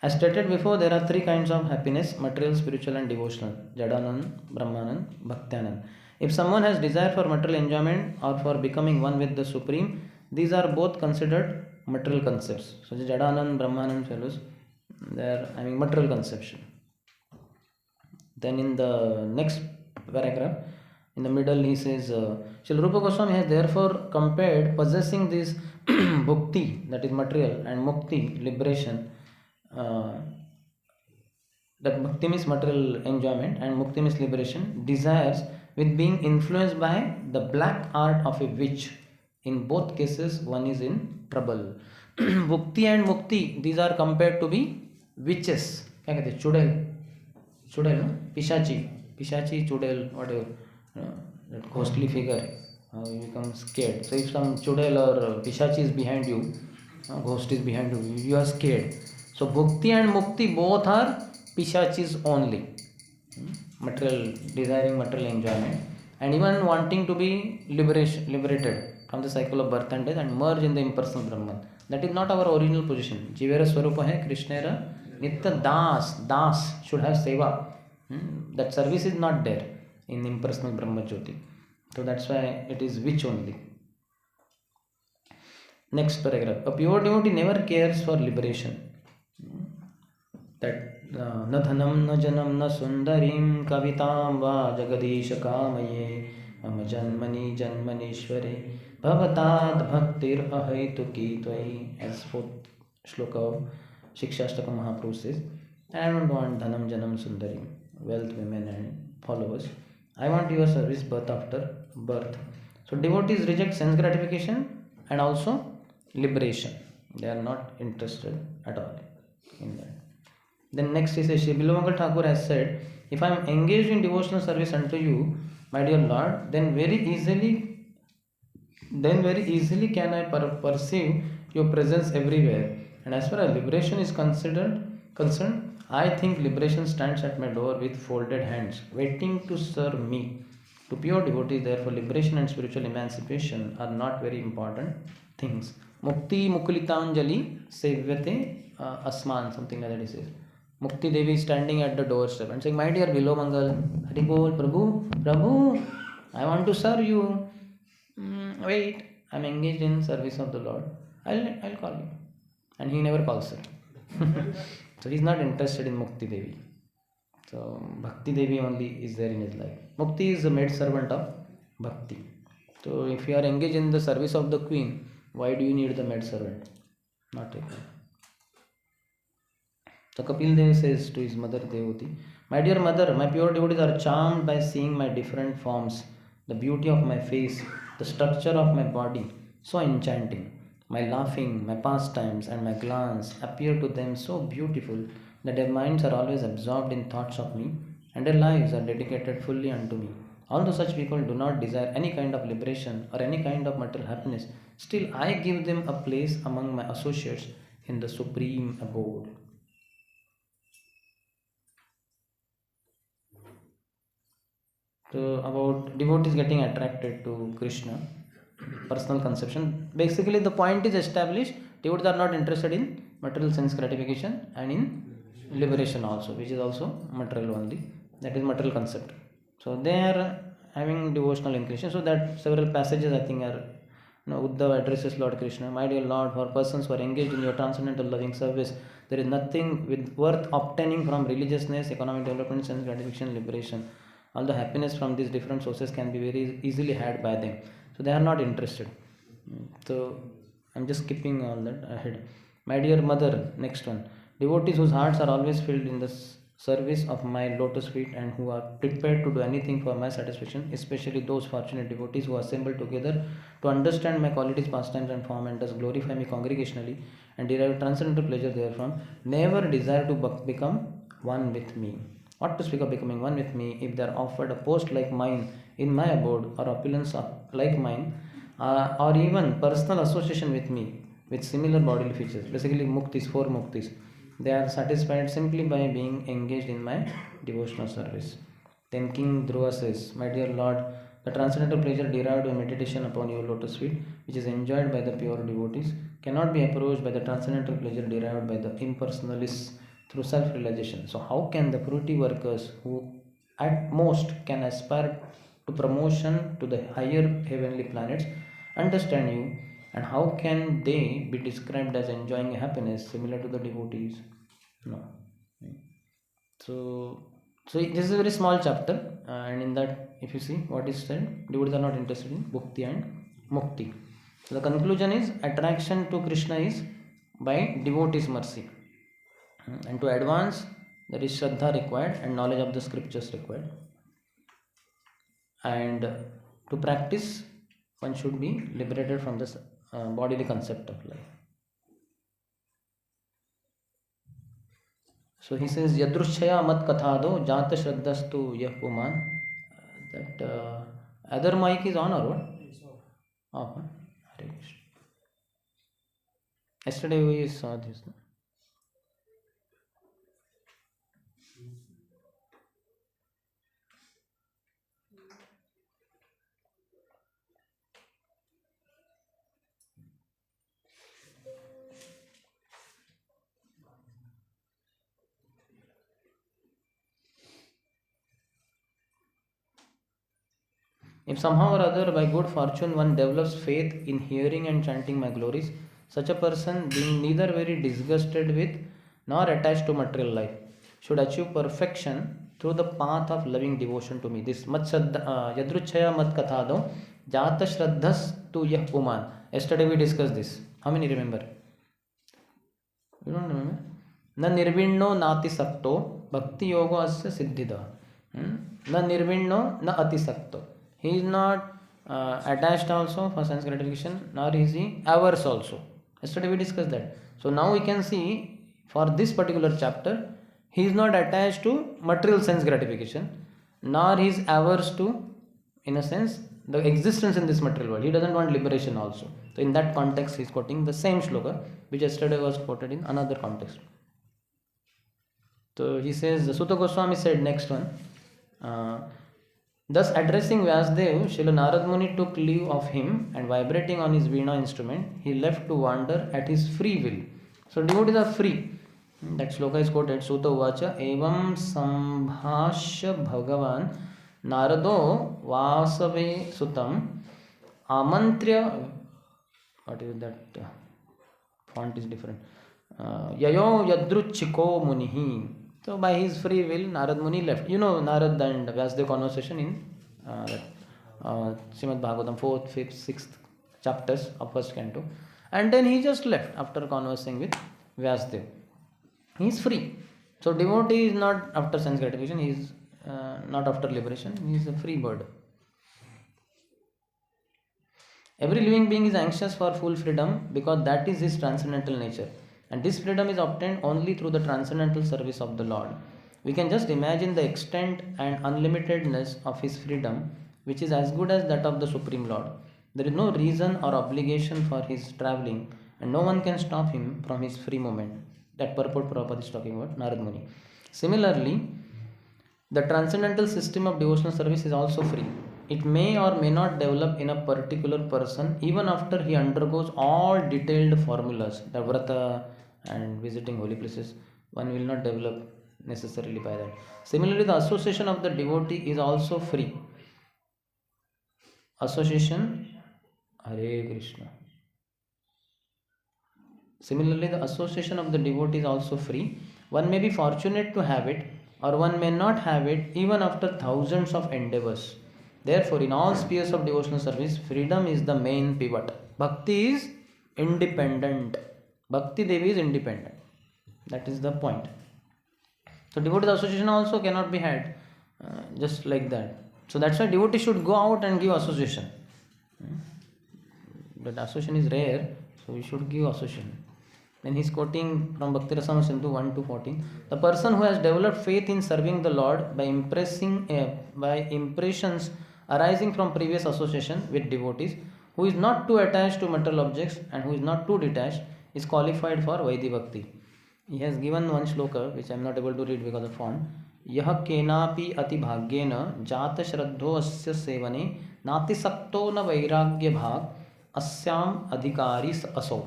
As stated before, there are three kinds of happiness: material, spiritual and devotional. Jadanand, Brahmanand, Bhaktanand. If someone has desire for material enjoyment or for becoming one with the Supreme, these are both considered material concepts. So the Jadanand, Brahmanand fellows, they are having material conception. Then in the next paragraph, in the middle he says, Srila Rupa Goswami has therefore compared possessing this bhukti, that is material, and mukti, liberation. That bhakti means material enjoyment and mukti means liberation, desires, with being influenced by the black art of a witch. In both cases, one is in trouble. Bhukti and mukti, these are compared to be witches. क्या कहते हैं? चुड़ैल no? पिशाची चुड़ैल, whatever, that ghostly figure, you become scared. So if some chudel or pishachi is behind you, ghost is behind you, you are scared. So bhukti and mukti both are pishachis only. Material, desiring material enjoyment and even wanting to be liberated from the cycle of birth and death and merge in the impersonal Brahman. That is not our original position. Jivera Swarupa hai, Krishnera Nitya Das should have seva. That service is not there in impersonal Brahma Jyoti. So that's why it is witch only. Next paragraph. A pure devotee never cares for liberation. That na dhanam na janam na sundarim kavitam va jagadisha kamaye mama janmani janmanishware bhavatad bhaktir ahaituki tvai. As fourth shloka of Shikshashtaka Mahaprabhu says, I don't want dhanam janam sundarim, wealth, women and followers. I want your service birth after birth. So devotees reject sense gratification and also liberation. They are not interested at all in that. Then next is Shri Bilawangal Thakur has said, if I am engaged in devotional service unto you, my dear Lord, then very easily can I perceive your presence everywhere. And as far as liberation is concerned, I think liberation stands at my door with folded hands, waiting to serve me. To pure devotees, therefore, liberation and spiritual emancipation are not very important things. Mukti Mukulitanjali Sevyate Asman, something like that he says. Mukti Devi is standing at the doorstep and saying, my dear Bilomangal, Hari Bol, Prabhu, I want to serve you. Wait, I am engaged in service of the Lord. I'll call you. And he never calls her. So he is not interested in Mukti Devi. So Bhakti Devi only is there in his life. Mukti is the maid servant of Bhakti. So if you are engaged in the service of the queen, why do you need the maid servant? Not required. So Kapil Dev says to his mother Devati, My dear mother, my pure devotees are charmed by seeing my different forms, the beauty of my face, the structure of my body, so enchanting. My laughing, my pastimes, and my glance appear to them so beautiful that their minds are always absorbed in thoughts of me, and their lives are dedicated fully unto me. Although such people do not desire any kind of liberation or any kind of material happiness, still I give them a place among my associates in the supreme abode. So about devotees getting attracted to Krishna, personal conception. Basically, the point is established. Devotees are not interested in material sense gratification and in liberation also, which is also material only. That is material concept. So they are having devotional inclination. So that several passages I think are, Uddhava addresses Lord Krishna. My dear Lord, for persons who are engaged in your transcendental loving service, there is nothing worth obtaining from religiousness, economic development, sense gratification, liberation. Although happiness from these different sources can be very easily had by them. So they are not interested. So I'm just skipping all that ahead. My dear mother, next one. Devotees whose hearts are always filled in the service of my lotus feet and who are prepared to do anything for my satisfaction, especially those fortunate devotees who assemble together to understand my qualities, pastimes, and form, and thus glorify me congregationally and derive transcendental pleasure therefrom, never desire to become one with me. What to speak of becoming one with me if they are offered a post like mine in my abode, or opulence like mine, or even personal association with me with similar bodily features. Basically, muktis, 4 muktis. They are satisfied simply by being engaged in my devotional service. Then King Dhruva says, my dear Lord, the transcendental pleasure derived by meditation upon your lotus feet, which is enjoyed by the pure devotees, cannot be approached by the transcendental pleasure derived by the impersonalists through self-realization. So how can the fruity workers who at most can aspire to promotion to the higher heavenly planets understand you, and how can they be described as enjoying a happiness similar to the devotees? No. So this is a very small chapter, and in that, if you see what is said, devotees are not interested in bhukti and mukti. So the conclusion is attraction to Krishna is by devotees' mercy. And to advance, there is Shraddha required and knowledge of the scriptures required. And to practice, one should be liberated from this bodily concept of life. So he says, Yadrushaya mat kathado jata shraddhastu yah puman. That other mic is on or what? It's off. Hare Krishna. Yesterday we saw this. No? If somehow or other by good fortune one develops faith in hearing and chanting my glories, such a person, being neither very disgusted with nor attached to material life, should achieve perfection through the path of loving devotion to me. This Yadruchaya mat kathado jata shraddhas tu yah puman. Yesterday we discussed this. How many remember? You don't remember? Na nirvinno nati sakto bhakti yoga asya siddhida. Na nirvinno na ati sakto. He is not attached also for sense gratification, nor is he averse also. Yesterday we discussed that. So now we can see for this particular chapter, he is not attached to material sense gratification, nor he is averse to, in a sense, the existence in this material world. He doesn't want liberation also. So in that context, he is quoting the same shloka, which yesterday was quoted in another context. So he says, Sutta Goswami said next one, thus addressing Vyasdev, Srila Narad Muni took leave of him and vibrating on his Veena instrument, he left to wander at his free will. So devotees are free. That shloka is quoted, Sutta Uvacha, Evam Sambhashya Bhagavan Narado Vasave Sutam Amantrya, what is that? Font is different. Yayo Yadruchiko Munihi. So by his free will, Narad Muni left. You know Narad and Vyasdev conversation in Srimad Bhagavatam 4th, 5th, 6th chapters of first canto. And then he just left after conversing with Vyasdev. He is free. So devotee is not after sense gratification, he is not after liberation, he is a free bird. Every living being is anxious for full freedom because that is his transcendental nature, and this freedom is obtained only through the transcendental service of the Lord. We can just imagine the extent and unlimitedness of his freedom, which is as good as that of the Supreme Lord. There is no reason or obligation for his traveling, and no one can stop him from his free movement. That purport Prabhupada is talking about, Narad Muni. Similarly, the transcendental system of devotional service is also free. It may or may not develop in a particular person even after he undergoes all detailed formulas, the vrata and visiting holy places. One will not develop necessarily by that. Similarly, the association of the devotee is also free. Association, Hare Krishna. Similarly, the association of the devotee is also free. One may be fortunate to have it, or one may not have it even after thousands of endeavors. Therefore, in all spheres of devotional service, freedom is the main pivot. Bhakti is independent. Bhakti Devi is independent. That is the point. So, devotee association also cannot be had just like that. So, that's why devotee should go out and give association. But association is rare, so we should give association. Then he is quoting from Bhakti Rasamrita Sindhu 1-14. The person who has developed faith in serving the Lord by impressions arising from previous association with devotees, who is not too attached to material objects and who is not too detached, is qualified for Vaidhi Bhakti. He has given one shloka which I am not able to read because of font. Yah kenapi ati bhagyena jata shraddho asya sevane nati sakto na vairagya bhag asyam adhikari aso.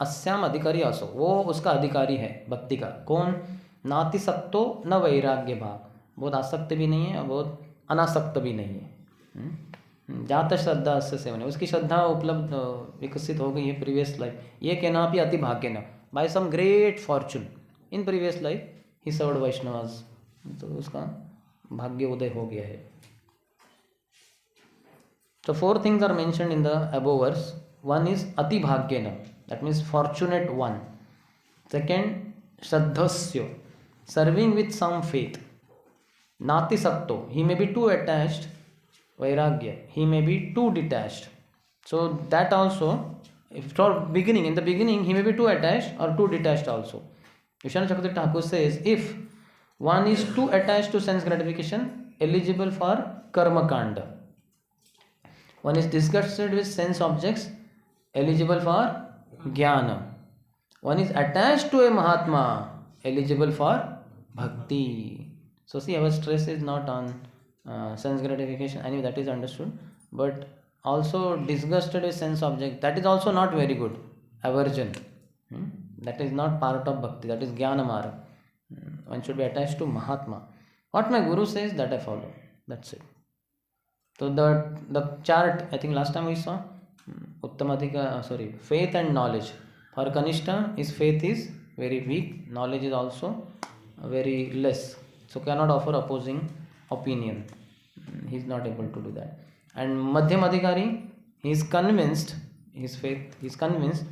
अस्याम अधिकारी असो, वो उसका अधिकारी है भक्ति का. कौन? नाति सक्तो न वैराग्य भाग, बहुत आसक्त भी नहीं है और बहुत अनासक्त भी नहीं है. जात श्रद्धा से सेवन, उसकी श्रद्धा उपलब्ध विकसित हो गई है प्रीवियस लाइफ. ये कहना भी अति भाग्य न, by some great fortune in previous life he served Vaishnavas, तो उसका भाग्य उदय हो गया है. So 4 things are mentioned in the above verse. One is ati bhagyena, that means fortunate one. Second, shraddhasya, serving with some faith. Nati sakto, he may be too attached. Vairagya, he may be too detached. So that also, if for beginning, in the beginning he may be too attached or too detached also. Vishwanath Chakravarti Thakur says, if one is too attached to sense gratification, eligible for karma kanda. One is disgusted with sense objects, eligible for jnana. One is attached to a Mahatma, eligible for bhakti. So see, our stress is not on sense gratification, anyway that is understood, but also disgusted with sense object, that is also not very good. Aversion, that is not part of bhakti, that is jnana marg. One should be attached to Mahatma. What my guru says, that I follow, that's it. So the chart, I think last time we saw, Uttamadhika, faith and knowledge. For Kanishta, his faith is very weak, knowledge is also very less. So cannot offer opposing opinion. He is not able to do that. And Madhyam Adhikari, he is convinced, his faith, he is convinced,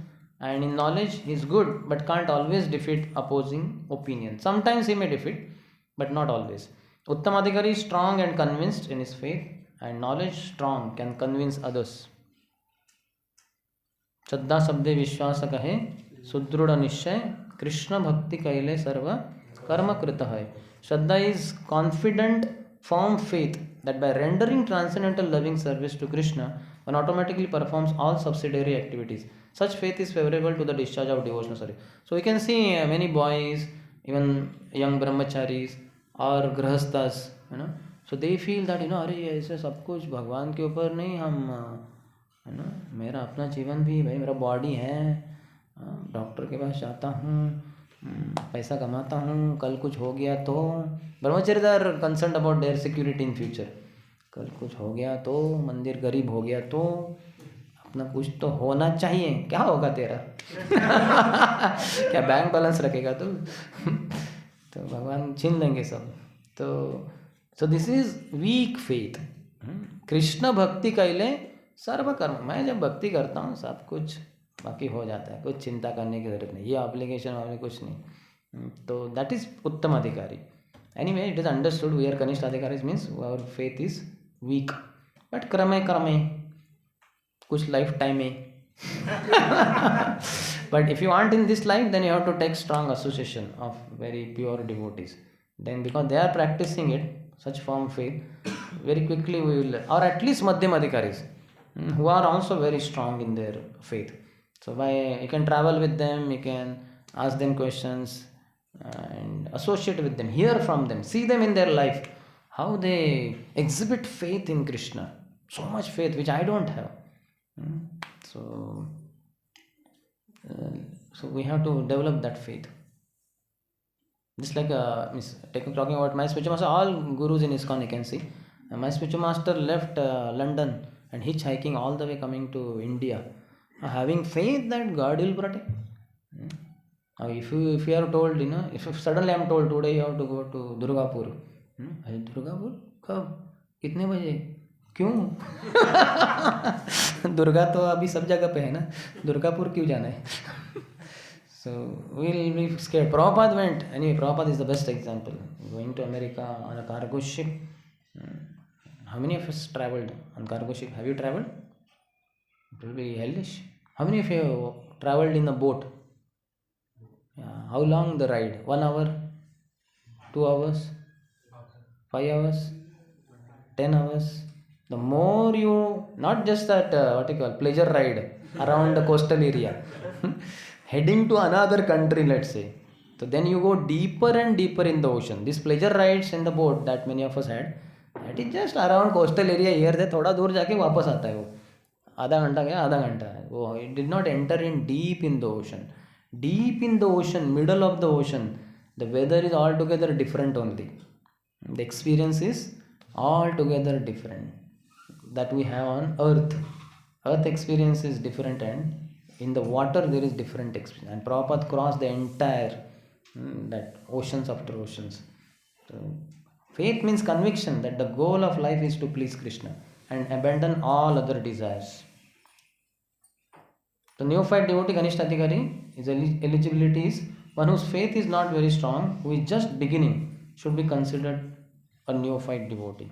and in knowledge he is good, but can't always defeat opposing opinion. Sometimes he may defeat, but not always. Uttam Adhikari is strong and convinced in his faith, and knowledge strong, can convince others. Shraddha Sabde Vishwasa kahe, Sudruda Nishchay, Krishna Bhakti kaile sarva karma krita hai. Shraddha is confident, firm faith that by rendering transcendental loving service to Krishna, one automatically performs all subsidiary activities. Such faith is favorable to the discharge of devotional service. So we can see many boys, even young brahmacharis or grahasthas, so they feel that अरे ऐसे सब कुछ भगवान के ऊपर नहीं, हम मेरा अपना जीवन भी, भाई मेरा बॉडी है, डॉक्टर के पास जाता हूँ, पैसा कमाता हूँ, कल कुछ हो गया तो brahmacharya are concerned about their security in future. कल कुछ हो गया तो, मंदिर गरीब हो गया तो, अपना कुछ तो होना चाहिए. क्या होगा तेरा? क्या बैंक बैलेंस रखेगा तू? तो भगवान छीन लेंगे सब. तो this is weak faith. Krishna भक्ति कैले सर्व कर्म, मैं जब भक्ति करता हूँ सब कुछ बाकी हो जाता है, कुछ चिंता करने की जरूरत नहीं, ये एप्लीकेशन वाले कुछ नहीं. So that is Uttama Adhikari. Anyway, it is understood we are Kanishta Adhikaris means our faith is weak. But krame, kuch lifetime hai. But if you want in this life, then you have to take strong association of very pure devotees. Then because they are practicing it, such firm faith, very quickly we will, or at least Madhyam Adhikaris, who are also very strong in their faith. So by you can travel with them, you can ask them questions and associate with them, hear from them, see them in their life, how they exhibit faith in Krishna. So much faith which I don't have. So we have to develop that faith. Just like talking about my spiritual master, all gurus in ISKCON you can see. My spiritual master left London and hitchhiking all the way coming to India, having faith that God will protect. If you are told, if suddenly I am told today you have to go to Durgapur. Durgapur? कब? कितने बजे? क्यों? दुर्गा तो अभी सब जगह पे है ना, दुर्गापुर क्यों जाना है? So we'll be scared. Prabhupada went. Anyway, Prabhupada is the best example. Going to America on a cargo ship. How many of us traveled on cargo ship? Have you traveled? It will be hellish. How many of you traveled in a boat? How long the ride? 1 hour? 2 hours? 5 hours? 10 hours? The more you, not just that, pleasure ride around the coastal area, heading to another country, let's say. So then you go deeper and deeper in the ocean. These pleasure rides in the boat that many of us had, that is just around coastal area here, there, थोड़ा दूर जाके वापस आता है वो. आधा घंटा गया, आधा घंटा है वो. It did not enter in deep in the ocean. Deep in the ocean, middle of the ocean, the weather is altogether different only. The experience is altogether different that we have on earth. Earth experience is different, and in the water there is different experience. And Prabhupada crossed the entire that oceans after oceans. So, faith means conviction that the goal of life is to please Krishna and abandon all other desires. The neophyte devotee Kanishta Adhikari, his eligibility is one whose faith is not very strong, who is just beginning, should be considered a neophyte devotee.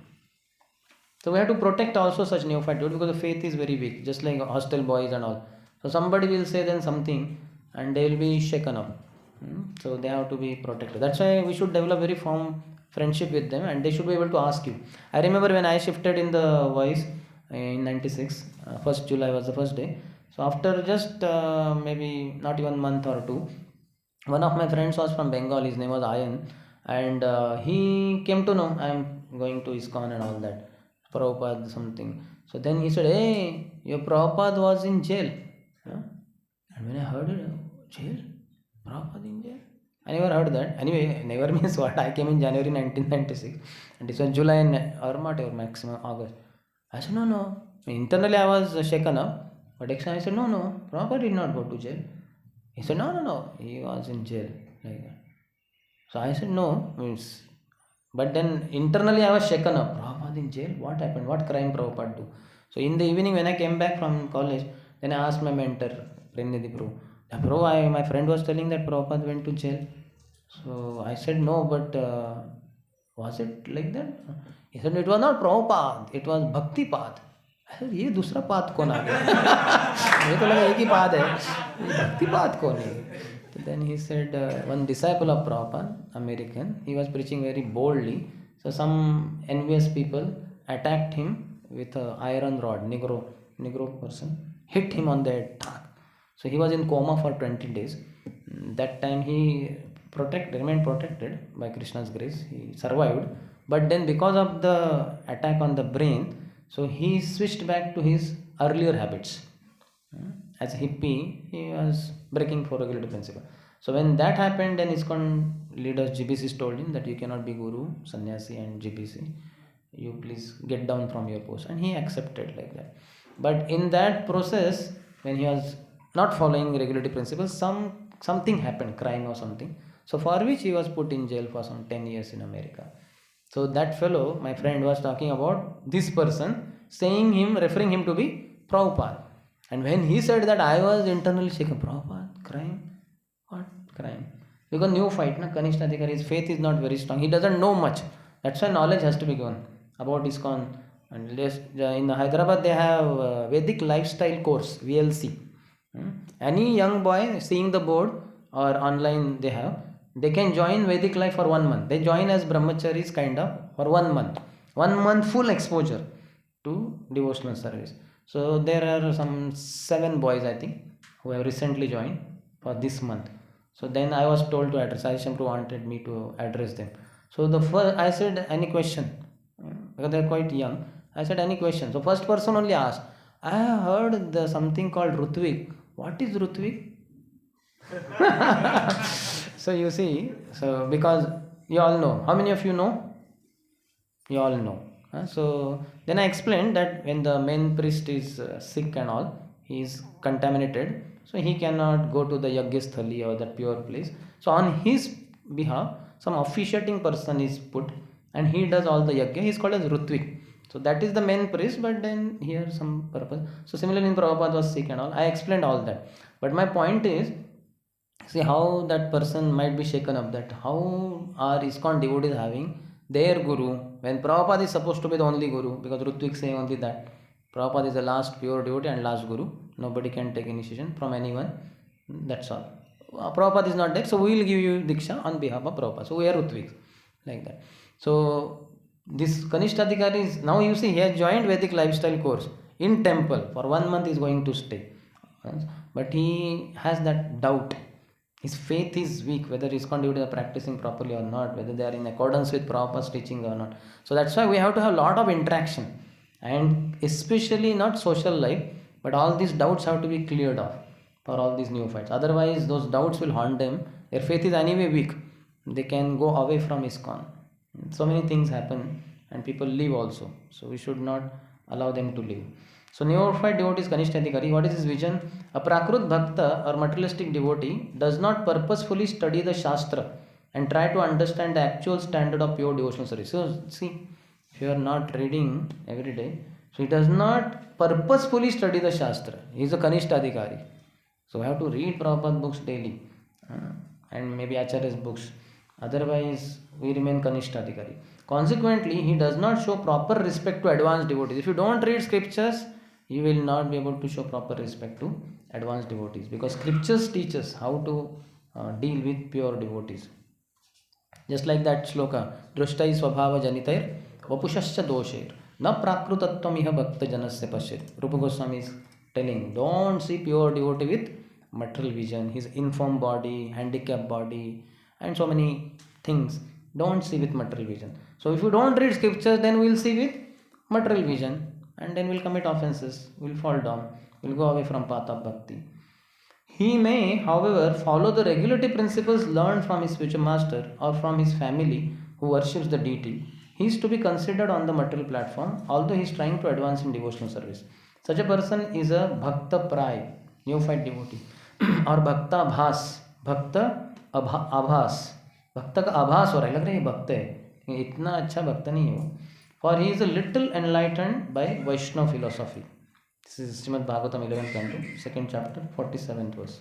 So we have to protect also such neophyte devotee because the faith is very weak, just like hostel boys and all. So somebody will say then something and they will be shaken up. So they have to be protected. That's why we should develop very firm friendship with them and they should be able to ask you. I remember when I shifted in the voice in 96, 1st July was the first day. So after just maybe not even a month or two, one of my friends was from Bengal, his name was Ayan, and he came to know I am going to ISKCON and all that, Prabhupada something. So then he said, hey, your Prabhupada was in jail. And when I heard it, jail? Prabhupada in jail? I never heard that. Anyway, never means what? I came in January 1996 and this was July or maximum August. I said, no. Internally I was shaken up. But externally I said, no, Prabhupada did not go to jail. He said, no, he was in jail. Like that. So I said, no. But then internally I was shaken up. Prabhupada in jail? What happened? What crime Prabhupada do? So in the evening when I came back from college, then I asked my mentor, Premnidhi Prabhu, my friend was telling that Prabhupada went to jail. So I said, no, but was it like that? He said, it was not Prabhupada, it was Bhakti Path. I said, ये दूसरा path कौन आ गया? मुझे तो लगा एक ही path है, भक्ति पाथ कौन है? So then he said, one disciple of Prabhupada, American, he was preaching very boldly. So some envious people attacked him with an iron rod, Negro person, hit him on the head. So he was in coma for 20 days. That time he remained protected by Krishna's grace. He survived. But then because of the attack on the brain, so he switched back to his earlier habits. As a hippie, he was breaking for regulatory principle. So when that happened, then ISKCON leaders, GBCs told him that you cannot be Guru, Sannyasi and GBC. You please get down from your post. And he accepted like that. But in that process, when he was not following regulatory principles, something happened, crime or something. So for which he was put in jail for some 10 years in America. So that fellow, my friend, was talking about this person, referring him to be Prabhupada. And when he said that, I was internally shaken. Prabhupada, crime? What crime? Because new fight, na Kanishta Adhikari, his faith is not very strong. He doesn't know much. That's why knowledge has to be given about ISKCON. And in Hyderabad, they have Vedic lifestyle course, VLC. Any young boy seeing the board or online they can join Vedic life for 1 month. They join as brahmacharis kind of for 1 month. 1 month full exposure to devotional service. So there are some 7 boys, I think, who have recently joined for this month. So then I was told to address. Adi Shampoo wanted me to address them. So the first, I said, any question? Because they are quite young. I said, any question? So first person only asked, I have heard something called Rutvik. What is Rutvik? So you see, so because you all know. How many of you know? You all know. So then I explained that when the main priest is sick and all, he is contaminated, so he cannot go to the Yajna or that pure place. So on his behalf, some officiating person is put and he does all the yajna. He is called as Rutvik. So that is the main priest, but then here some purpose. So similarly, in Prabhupada was sick and all, I explained all that. But my point is, see how that person might be shaken up, that how are ISKCON devotees having their guru when Prabhupada is supposed to be the only guru, because Rutvik say only that Prabhupada is the last pure devotee and last guru. Nobody can take initiation from anyone. That's all. Prabhupada is not there, so we will give you Diksha on behalf of Prabhupada. So we are Rutviks, like that. So this Kanishta Adhikari is, now you see, he has joined Vedic lifestyle course in temple. For 1 month he is going to stay. But he has that doubt. His faith is weak, whether ISKCON devotees are practicing properly or not, whether they are in accordance with Prabhupada's teaching or not. So that's why we have to have a lot of interaction. And especially not social life, but all these doubts have to be cleared off for all these new fights. Otherwise, those doubts will haunt them. Their faith is anyway weak. They can go away from ISKCON. So many things happen and people leave also. So we should not allow them to leave. So neophyte devotee is Kanishta Adhikari. What is his vision? A Prakrut Bhakta or materialistic devotee does not purposefully study the Shastra and try to understand the actual standard of pure devotional service. So see, if you are not reading every day, so he does not purposefully study the Shastra. He is a Kanishta Adhikari. So we have to read Prabhupada books daily and maybe Acharya's books. Otherwise, we remain Kanishta Adhikari. Consequently, he does not show proper respect to advanced devotees. If you don't read scriptures, you will not be able to show proper respect to advanced devotees, because scriptures teach us how to deal with pure devotees. Just like that shloka, Drashtai Swabhava Janitair Vapushascha Dosher Na Prakrutatvam Iha Bhakta Janasya Pashyat. Rupa Goswami is telling, don't see pure devotee with material vision, his informed body, handicapped body, and so many things. Don't see with material vision. So if you don't read scriptures, then we will see with material vision, and then we'll commit offenses, we'll fall down, we'll go away from path of bhakti. He may, however, follow the regulative principles learned from his spiritual master or from his family who worships the deity. He is to be considered on the material platform, although he is trying to advance in devotional service. Such a person is a Bhakta Pray, neophyte devotee, or Bhakta Abhas, Bhakta Abhas. भक्त का आभास हो रहा है, लग रहा है ये भक्त है, इतना अच्छा भक्त नहीं है वो. For he is a little enlightened by Vaishnava philosophy. This is Srimad Bhagavatam 11th canto, 2nd chapter, 47th verse.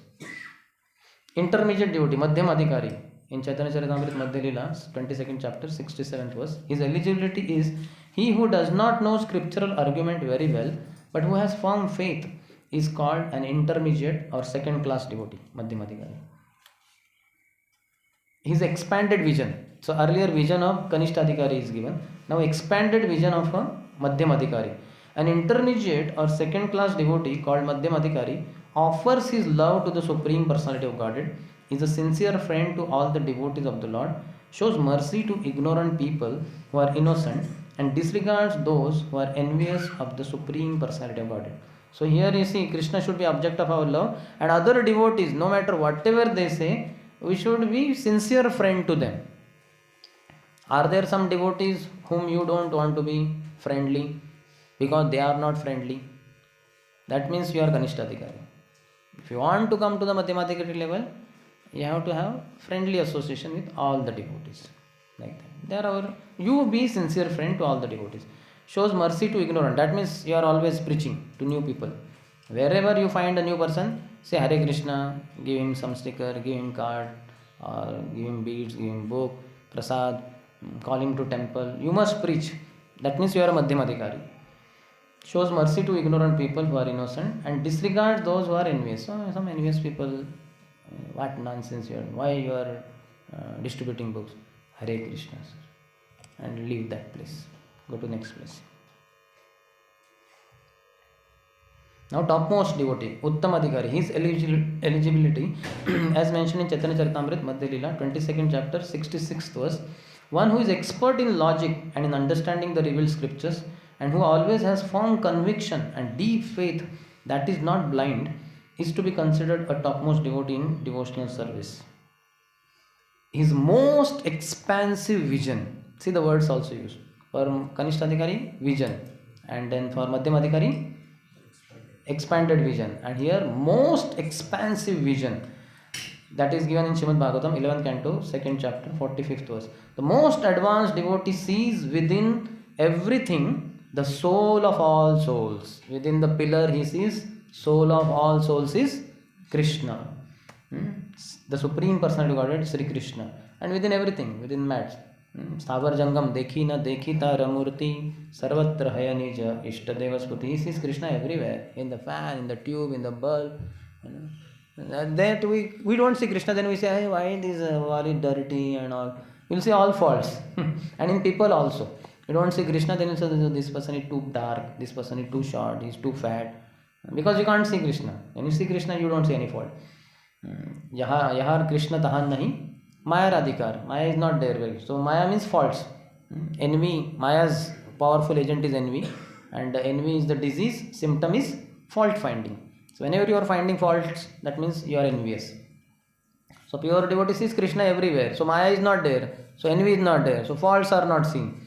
Intermediate devotee, Madhyam Adhikari, in Chaitanya Charitamrita Madhya Lila, 22nd chapter, 67th verse. His eligibility is he who does not know scriptural argument very well, but who has firm faith, is called an intermediate or second class devotee, Madhyam Adhikari. His expanded vision. So earlier vision of Kanishta Adhikari is given. Now expanded vision of a Madhyam Adhikari. An intermediate or second class devotee called Madhyam Adhikari offers his love to the Supreme Personality of Godhead, is a sincere friend to all the devotees of the Lord, shows mercy to ignorant people who are innocent, and disregards those who are envious of the Supreme Personality of Godhead. So here you see Krishna should be object of our love, and other devotees, no matter whatever they say, we should be sincere friend to them. Are there some devotees whom you don't want to be friendly because they are not friendly? That means you are Kanishta Adhikari. If you want to come to the Madhyama Adhikari level, you have to have friendly association with all the devotees. Like that. You be sincere friend to all the devotees. Shows mercy to ignorant. That means you are always preaching to new people. Wherever you find a new person, say Hare Krishna, give him some sticker, give him card, or give him beads, give him book, prasad, call him to temple. You must preach. That means you are a Madhyamadikari. Shows mercy to ignorant people who are innocent and disregards those who are envious. So some envious people, what nonsense you are, why you are distributing books? Hare Krishna, sir. And leave that place. Go to next place. Now topmost devotee, Uttam Adhikari, his eligibility as mentioned in Chaitanya Charitamrita, Madhya Leela, 22nd chapter, 66th verse. One who is expert in logic and in understanding the revealed scriptures and who always has firm conviction and deep faith that is not blind is to be considered a topmost devotee in devotional service. His most expansive vision, see the words also used. For Kanishtha vision, and then for Madhyamadikari, expanded vision, and here most expansive vision, that is given in Srimad Bhagavatam 11th canto 2nd chapter 45th verse. The most advanced devotee sees within everything the soul of all souls. Within the pillar he sees soul of all souls is Krishna, the supreme personality of Godhead, Sri Krishna. And within everything, within mats, Sthavar Jangam, Dekhi na dekhi Taramurti, Sarvatra Hayanija, Ishtadeva Sputi. He sees Krishna everywhere, in the fan, in the tube, in the bulb. That we don't see Krishna, then we say, hey, why this wall is dirty and all. You'll see all faults. And in people also. You don't see Krishna, then you say, this person is too dark, this person is too short, he is too fat. Because you can't see Krishna. When you see Krishna, you don't see any fault. Yahar Krishna tahan nahi. Maya Radhikar. Maya is not there. So Maya means faults. Envy, Maya's powerful agent is envy. And envy is the disease, symptom is fault finding. So whenever you are finding faults, that means you are envious. So pure devotee sees Krishna everywhere. So Maya is not there. So envy is not there. So faults are not seen.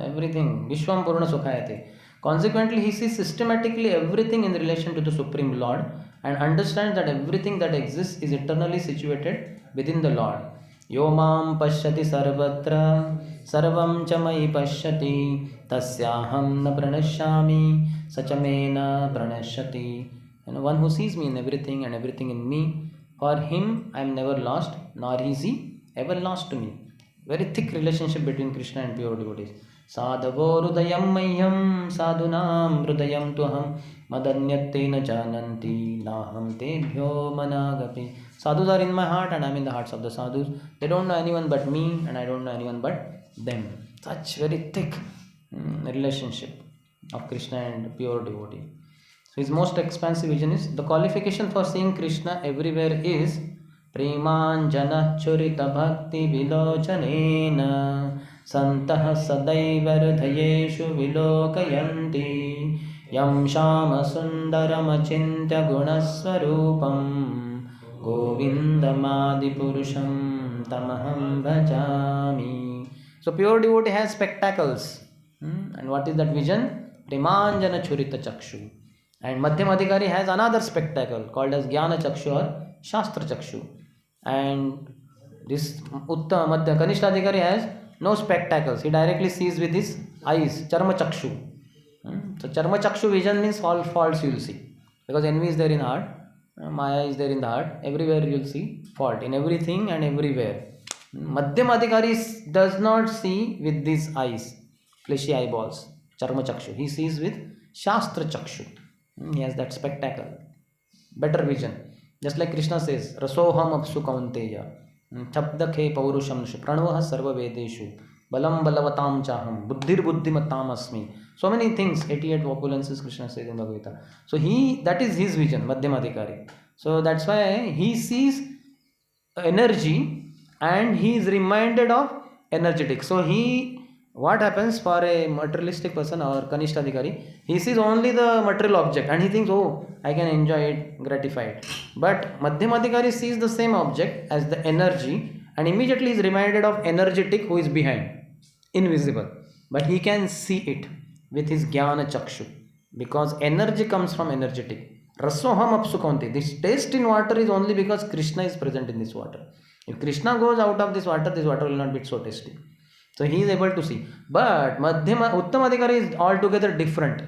Everything. Vishwam Purna Sukhayate. Consequently, he sees systematically everything in relation to the Supreme Lord and understands that everything that exists is eternally situated within the Lord. Yo mam pashyati sarvatra sarvam chamai pashyati tasyaham na pranashyami sachamena pranashyati. And one who sees me in everything and everything in me, for him I am never lost, nor is he ever lost to me. Very thick relationship between Krishna and pure devotees. Sadhavo rudayam mayyam sadhunam rudayam tuham madanyatte na jananti naham tebhyo managapi. Sadhus are in my heart and I am in the hearts of the sadhus. They don't know anyone but me and I don't know anyone but them. Such very thick relationship of Krishna and pure devotee. So his most expansive vision is, the qualification for seeing Krishna everywhere is Premanjana Churita Bhakti Vilochanena Santah Sadaiva Hridayeshu Vilokayanti Yam Shama Sundaram Achintya Gunaswarupam Govindamadi Purusham Tamaham Bhajami. So pure devotee has spectacles. And what is that vision? Premanjana Churita Chakshu. And Madhyamadikari has another spectacle called as Jnana Chakshu or Shastra Chakshu. And this Madhya Kanishtha has no spectacles. He directly sees with his eyes, Charma Chakshu. So Charma Chakshu vision means all faults you will see. Because envy is there in heart, Maya is there in the heart, everywhere you will see fault, in everything and everywhere. Madhyamadikari does not see with these eyes, fleshy eyeballs, Charma Chakshu. He sees with Shastra Chakshu. He has that spectacle, better vision. Just like Krishna says, Rasoham apsu kaunteya, Chabdakhe paurusham pranvaha sarva vedeshu, Balam balavatam chaham, Buddhir buddhimatam asmi. So many things, 88 opulences Krishna says in Bhagavad Gita. So that is his vision, Madhyamadikari. So that's why he sees energy and he is reminded of energetic. So what happens for a materialistic person or Kanishtha, he sees only the material object and he thinks, oh, I can enjoy it, gratify it. But Madhyamadikari sees the same object as the energy and immediately is reminded of energetic who is behind, invisible. But he can see it with his Jnana Chakshu because energy comes from energetic. Rasoham apsu kaunte. This taste in water is only because Krishna is present in this water. If Krishna goes out of this water will not be so tasty. So he is able to see. But Uttamadikari is altogether different.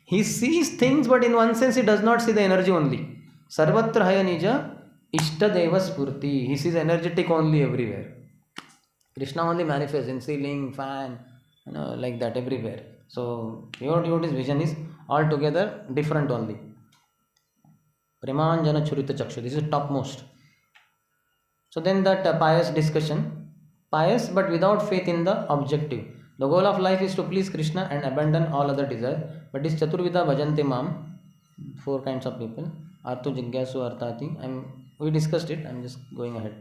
He sees things, but in one sense he does not see the energy only. Sarvatra Haya Nija Ishtadeva Spurti. He sees energetic only everywhere. Krishna only manifests in ceiling, fan, like that everywhere. So pure devotee's vision is altogether different only. Premanjana Churita Chakshu. This is topmost. So then that pious discussion, pious but without faith in the objective. The goal of life is to please Krishna and abandon all other desires. But this Chaturvida Bhajante Mam, 4 kinds of people, Arthu Jigyasu Arthati, we discussed it, I'm just going ahead.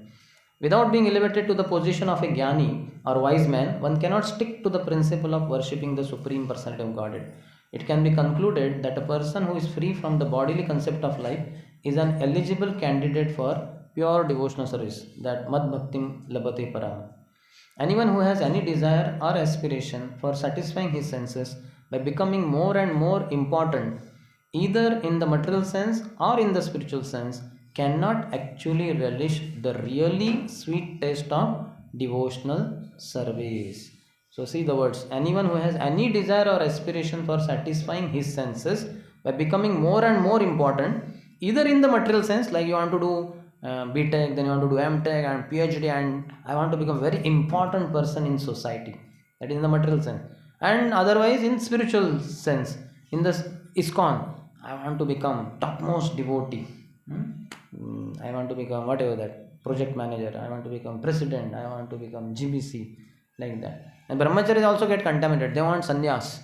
Without being elevated to the position of a Jnani or wise man, one cannot stick to the principle of worshipping the Supreme Personality of Godhead. It can be concluded that a person who is free from the bodily concept of life is an eligible candidate for pure devotional service, that Mad Bhaktim Labate Param. Anyone who has any desire or aspiration for satisfying his senses by becoming more and more important, either in the material sense or in the spiritual sense, cannot actually relish the really sweet taste of devotional service. So see the words, anyone who has any desire or aspiration for satisfying his senses by becoming more and more important, either in the material sense, like you want to do BTech, then you want to do MTech and PhD, and I want to become very important person in society, that is in the material sense, and otherwise in spiritual sense, in the ISKCON, I want to become topmost devotee. I want to become whatever that, project manager, I want to become president, I want to become GBC, like that. And brahmacharis also get contaminated. They want sannyas.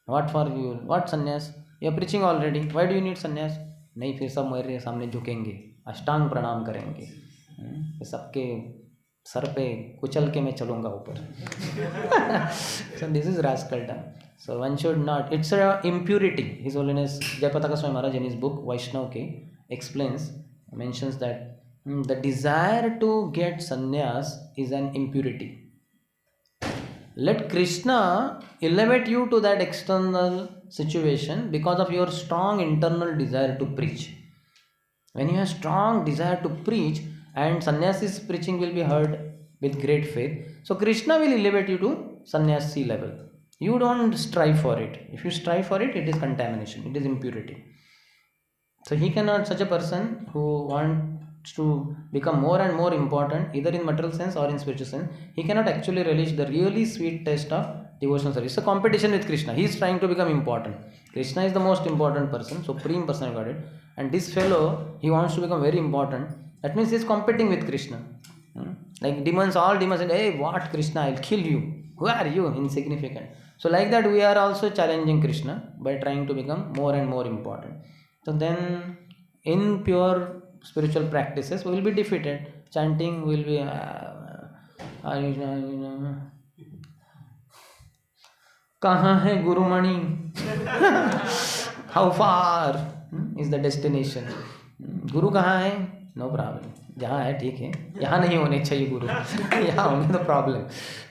What for you? What sannyas? You are preaching already. Why do you need sannyas? नहीं, फिर सब मेरे सामने झुकेंगे, अष्टांग प्रणाम करेंगे, सबके sir पे कुचल के मैं चलूँगा ऊपर. So this is rascal time. So one should not. It's a impurity. His Holiness Jayapataka Swami Maharaj in his book Vaishnav Ke explains, mentions that the desire to get sannyas is an impurity. Let Krishna elevate you to that external situation because of your strong internal desire to preach. When you have strong desire to preach, and sannyasi's preaching will be heard with great faith, so Krishna will elevate you to sannyasi level. You don't strive for it. If you strive for it, it is contamination, it is impurity. So he cannot, such a person who wants to become more and more important, either in material sense or in spiritual sense, he cannot actually relish the really sweet taste of devotional service. It's a competition with Krishna. He is trying to become important. Krishna is the most important person, Supreme Person of Godhead, and this fellow, he wants to become very important. That means he is competing with Krishna. Like demons, all demons say, hey, what Krishna, I'll kill you. Who are you? Insignificant. So like that, we are also challenging Krishna by trying to become more and more important. So then, in pure spiritual practices, we will be defeated. Chanting will be Kahan hai Guru Mani? How far is the destination? Guru kahan hai? No problem. जहाँ है ठीक है, यहाँ नहीं होने चाहिए गुरु. यहाँ होंगे तो प्रॉब्लम.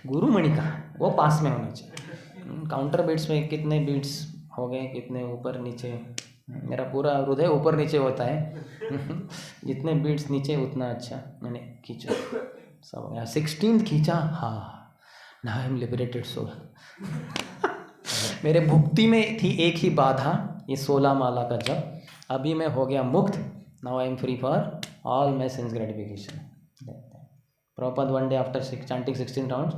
गुरु मणि कहाँ? वो पास में होना चाहिए. काउंटर बीट्स में कितने बीट्स हो गए, कितने ऊपर नीचे, मेरा पूरा हृदय ऊपर नीचे होता है. जितने बीट्स नीचे उतना अच्छा. मैंने खींचो सब, यहाँ 16 खींचा, हाँ, now I am liberated soul. मेरे भुक्ति में थी एक ही बाधा, ये 16 माला का जप. अभी मैं हो गया मुक्त. Now I am free for all my sense gratification. Prabhupada one day after chanting 16 rounds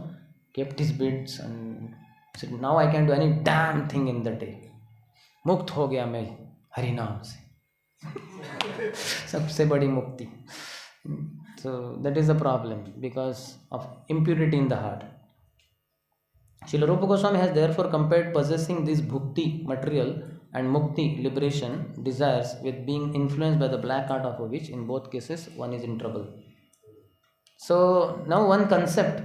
kept his beads and said, now I can do any damn thing in the day. मुक्त हो गया मैं हरि नाम से. सबसे बड़ी मुक्ति. So that is the problem because of impurity in the heart. Srila Rupa Goswami has therefore compared possessing this bhukti, material, and mukti, liberation, desires with being influenced by the black art of which in both cases one is in trouble. So now one concept,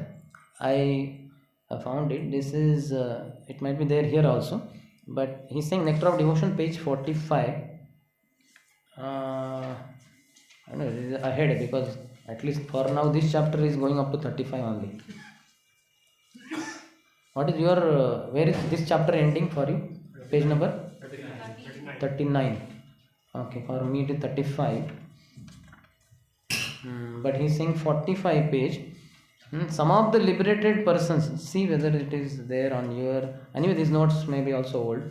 I have found it, this is, it might be there here also, but he's saying Nectar of Devotion, page 45. I don't know, it is ahead because at least for now this chapter is going up to 35 only. What is your, where is this chapter ending for you? Page number? 39. Okay, for me it is 35. But he is saying 45 page. Some of the liberated persons, see whether it is there on your, anyway these notes may be also old.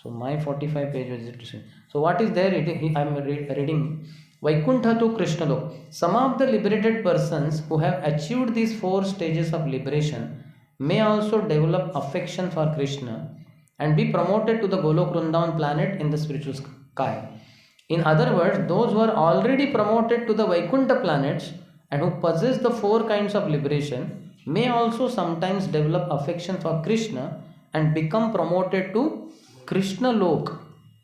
So my 45 page is it. So what is there? I am reading. Vaikuntha to Krishna Lok. Some of the liberated persons who have achieved these 4 stages of liberation may also develop affection for Krishna and be promoted to the Golok Vrindavan planet in the spiritual sky. In other words, those who are already promoted to the Vaikuntha planets and who possess the 4 kinds of liberation may also sometimes develop affection for Krishna and become promoted to Krishna Lok.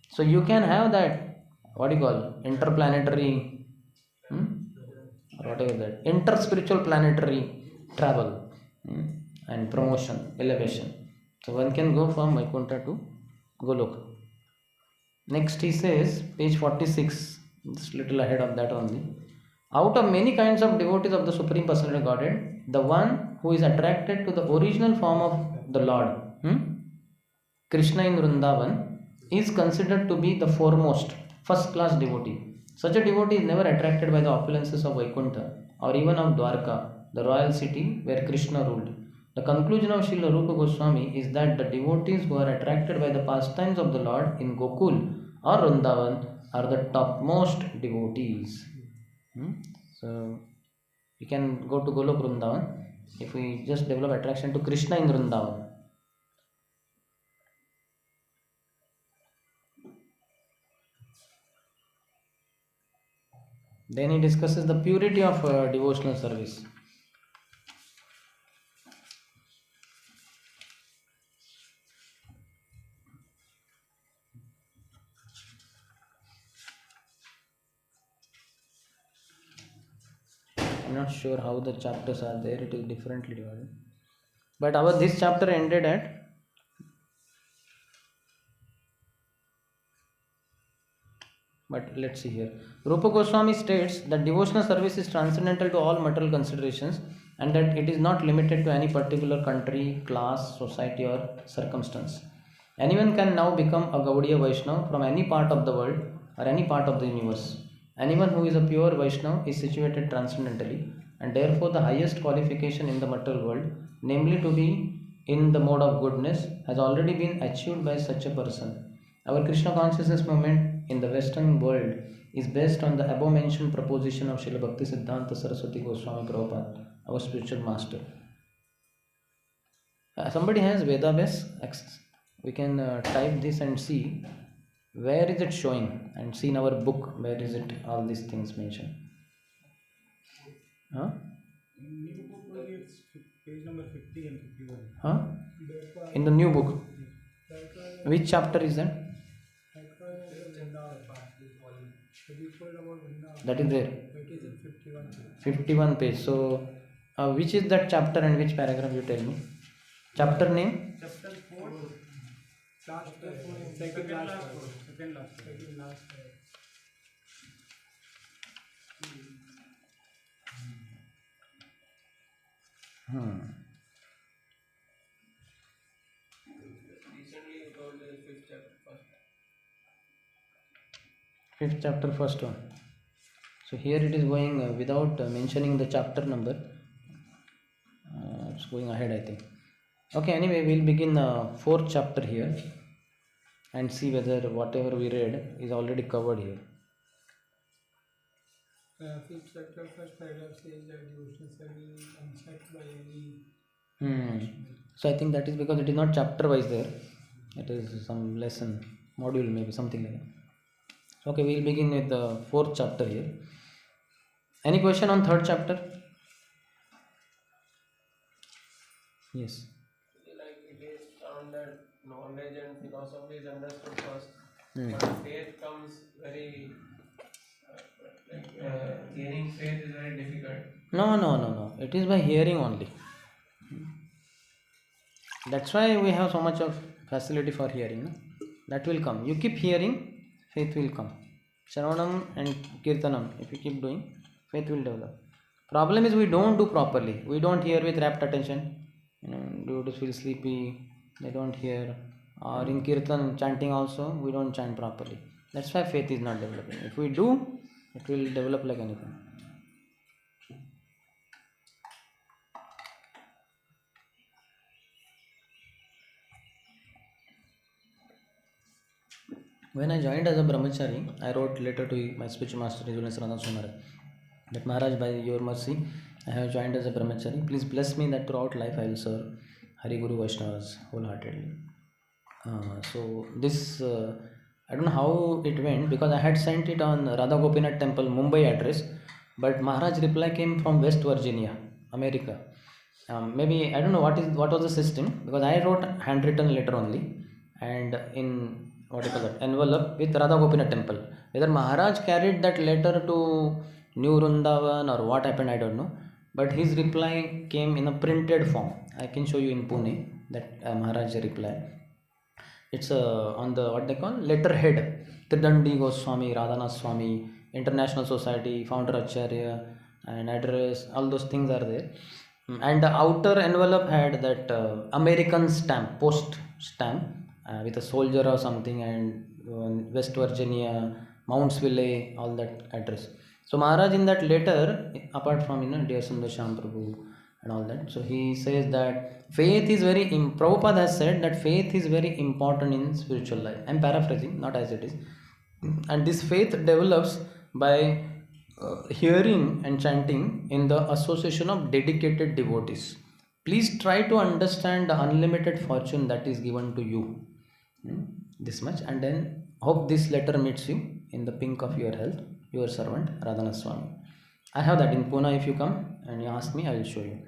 So you can have that, what do you call, interplanetary, or whatever that, inter-spiritual planetary travel, and promotion, elevation. So one can go from Vaikuntha to Golok. Next he says, page 46, just little ahead of that only. Out of many kinds of devotees of the Supreme Personality of Godhead, the one who is attracted to the original form of the Lord, Krishna in Vrindavan, is considered to be the foremost, first class devotee. Such a devotee is never attracted by the opulences of Vaikuntha or even of Dwarka, the royal city where Krishna ruled. The conclusion of Srila Rupa Goswami is that the devotees who are attracted by the pastimes of the Lord in Gokul or Vrindavan are the topmost devotees. So we can go to Golok Vrindavan if we just develop attraction to Krishna in Vrindavan. Then he discusses the purity of devotional service. I'm not sure how the chapters are there, it is differently divided. But this chapter ended at But let's see here. Rupa Goswami states that devotional service is transcendental to all material considerations and that it is not limited to any particular country, class, society or circumstance. Anyone can now become a Gaudiya Vaishnava from any part of the world or any part of the universe. Anyone who is a pure Vaishnava is situated transcendentally and therefore the highest qualification in the material world, namely to be in the mode of goodness, has already been achieved by such a person. Our Krishna consciousness movement in the Western world is based on the above mentioned proposition of Srila Bhakti Siddhanta Saraswati Goswami Prabhupada, our spiritual master. Somebody has Vedabase, we can type this and see where is it showing, and see in our book where is it all these things mentioned. In new book it's page number 50 and 51. In the new book. Which chapter is that? That is there. 51 page. So which is that chapter and which paragraph, you tell me? Chapter name? Chapter 4. Second last. Recently you told the 5th chapter first. 5th chapter first one. So here it is going without mentioning the chapter number. It's going ahead, I think. Okay, anyway, we'll begin 4th chapter here and see whether whatever we read is already covered here. 5th chapter first paragraph says that devotional service is unchecked by any. So I think that is because it is not chapter wise there. It is some lesson, module maybe, something like that. Okay, we'll begin with the 4th chapter here. Any question on 3rd chapter? Yes. Like it is found that knowledge and philosophy is understood first, but faith comes very gaining faith is very difficult. No. It is by hearing only. That's why we have so much of facility for hearing. No? That will come. You keep hearing, faith will come. Shravanam and Kirtanam, if you keep doing, faith will develop. Problem is we don't do properly. We don't hear with rapt attention. Devotees feel sleepy, they don't hear. Or in Kirtan, chanting also, we don't chant properly. That's why faith is not developing. If we do, it will develop like anything. When I joined as a brahmachari, I wrote letter to my spiritual master, His Holiness Radha Swami Maharaj, that Maharaj, by your mercy, I have joined as a brahmachari. Please bless me that throughout life I will serve Hari Guru Vaishnavas wholeheartedly. So this, I don't know how it went, because I had sent it on Radha Gopinath Temple, Mumbai address, but Maharaj reply came from West Virginia, America. Maybe I don't know what was the system, because I wrote handwritten letter only, and in envelope with Radha Gopinath Temple. Whether Maharaj carried that letter to New Vrindavan or what happened, I don't know. But his reply came in a printed form. I can show you in Pune that Maharaj reply. It's on the what they call letterhead. Tridandi Goswami, Radhanath Swami, International Society, Founder Acharya, and address. All those things are there. And the outer envelope had that American stamp, post stamp, with a soldier or something, and West Virginia, Mountsville, all that address. So Maharaj in that letter, apart from Dear Sundar Sham Prabhu and all that, so he says that faith is very, Prabhupada has said that faith is very important in spiritual life. I am paraphrasing, not as it is. And this faith develops by hearing and chanting in the association of dedicated devotees. Please try to understand the unlimited fortune that is given to you. This much, and then hope this letter meets you in the pink of your health. Your servant Radhanath Swami. I have that in Pune. If you come and you ask me, I will show you.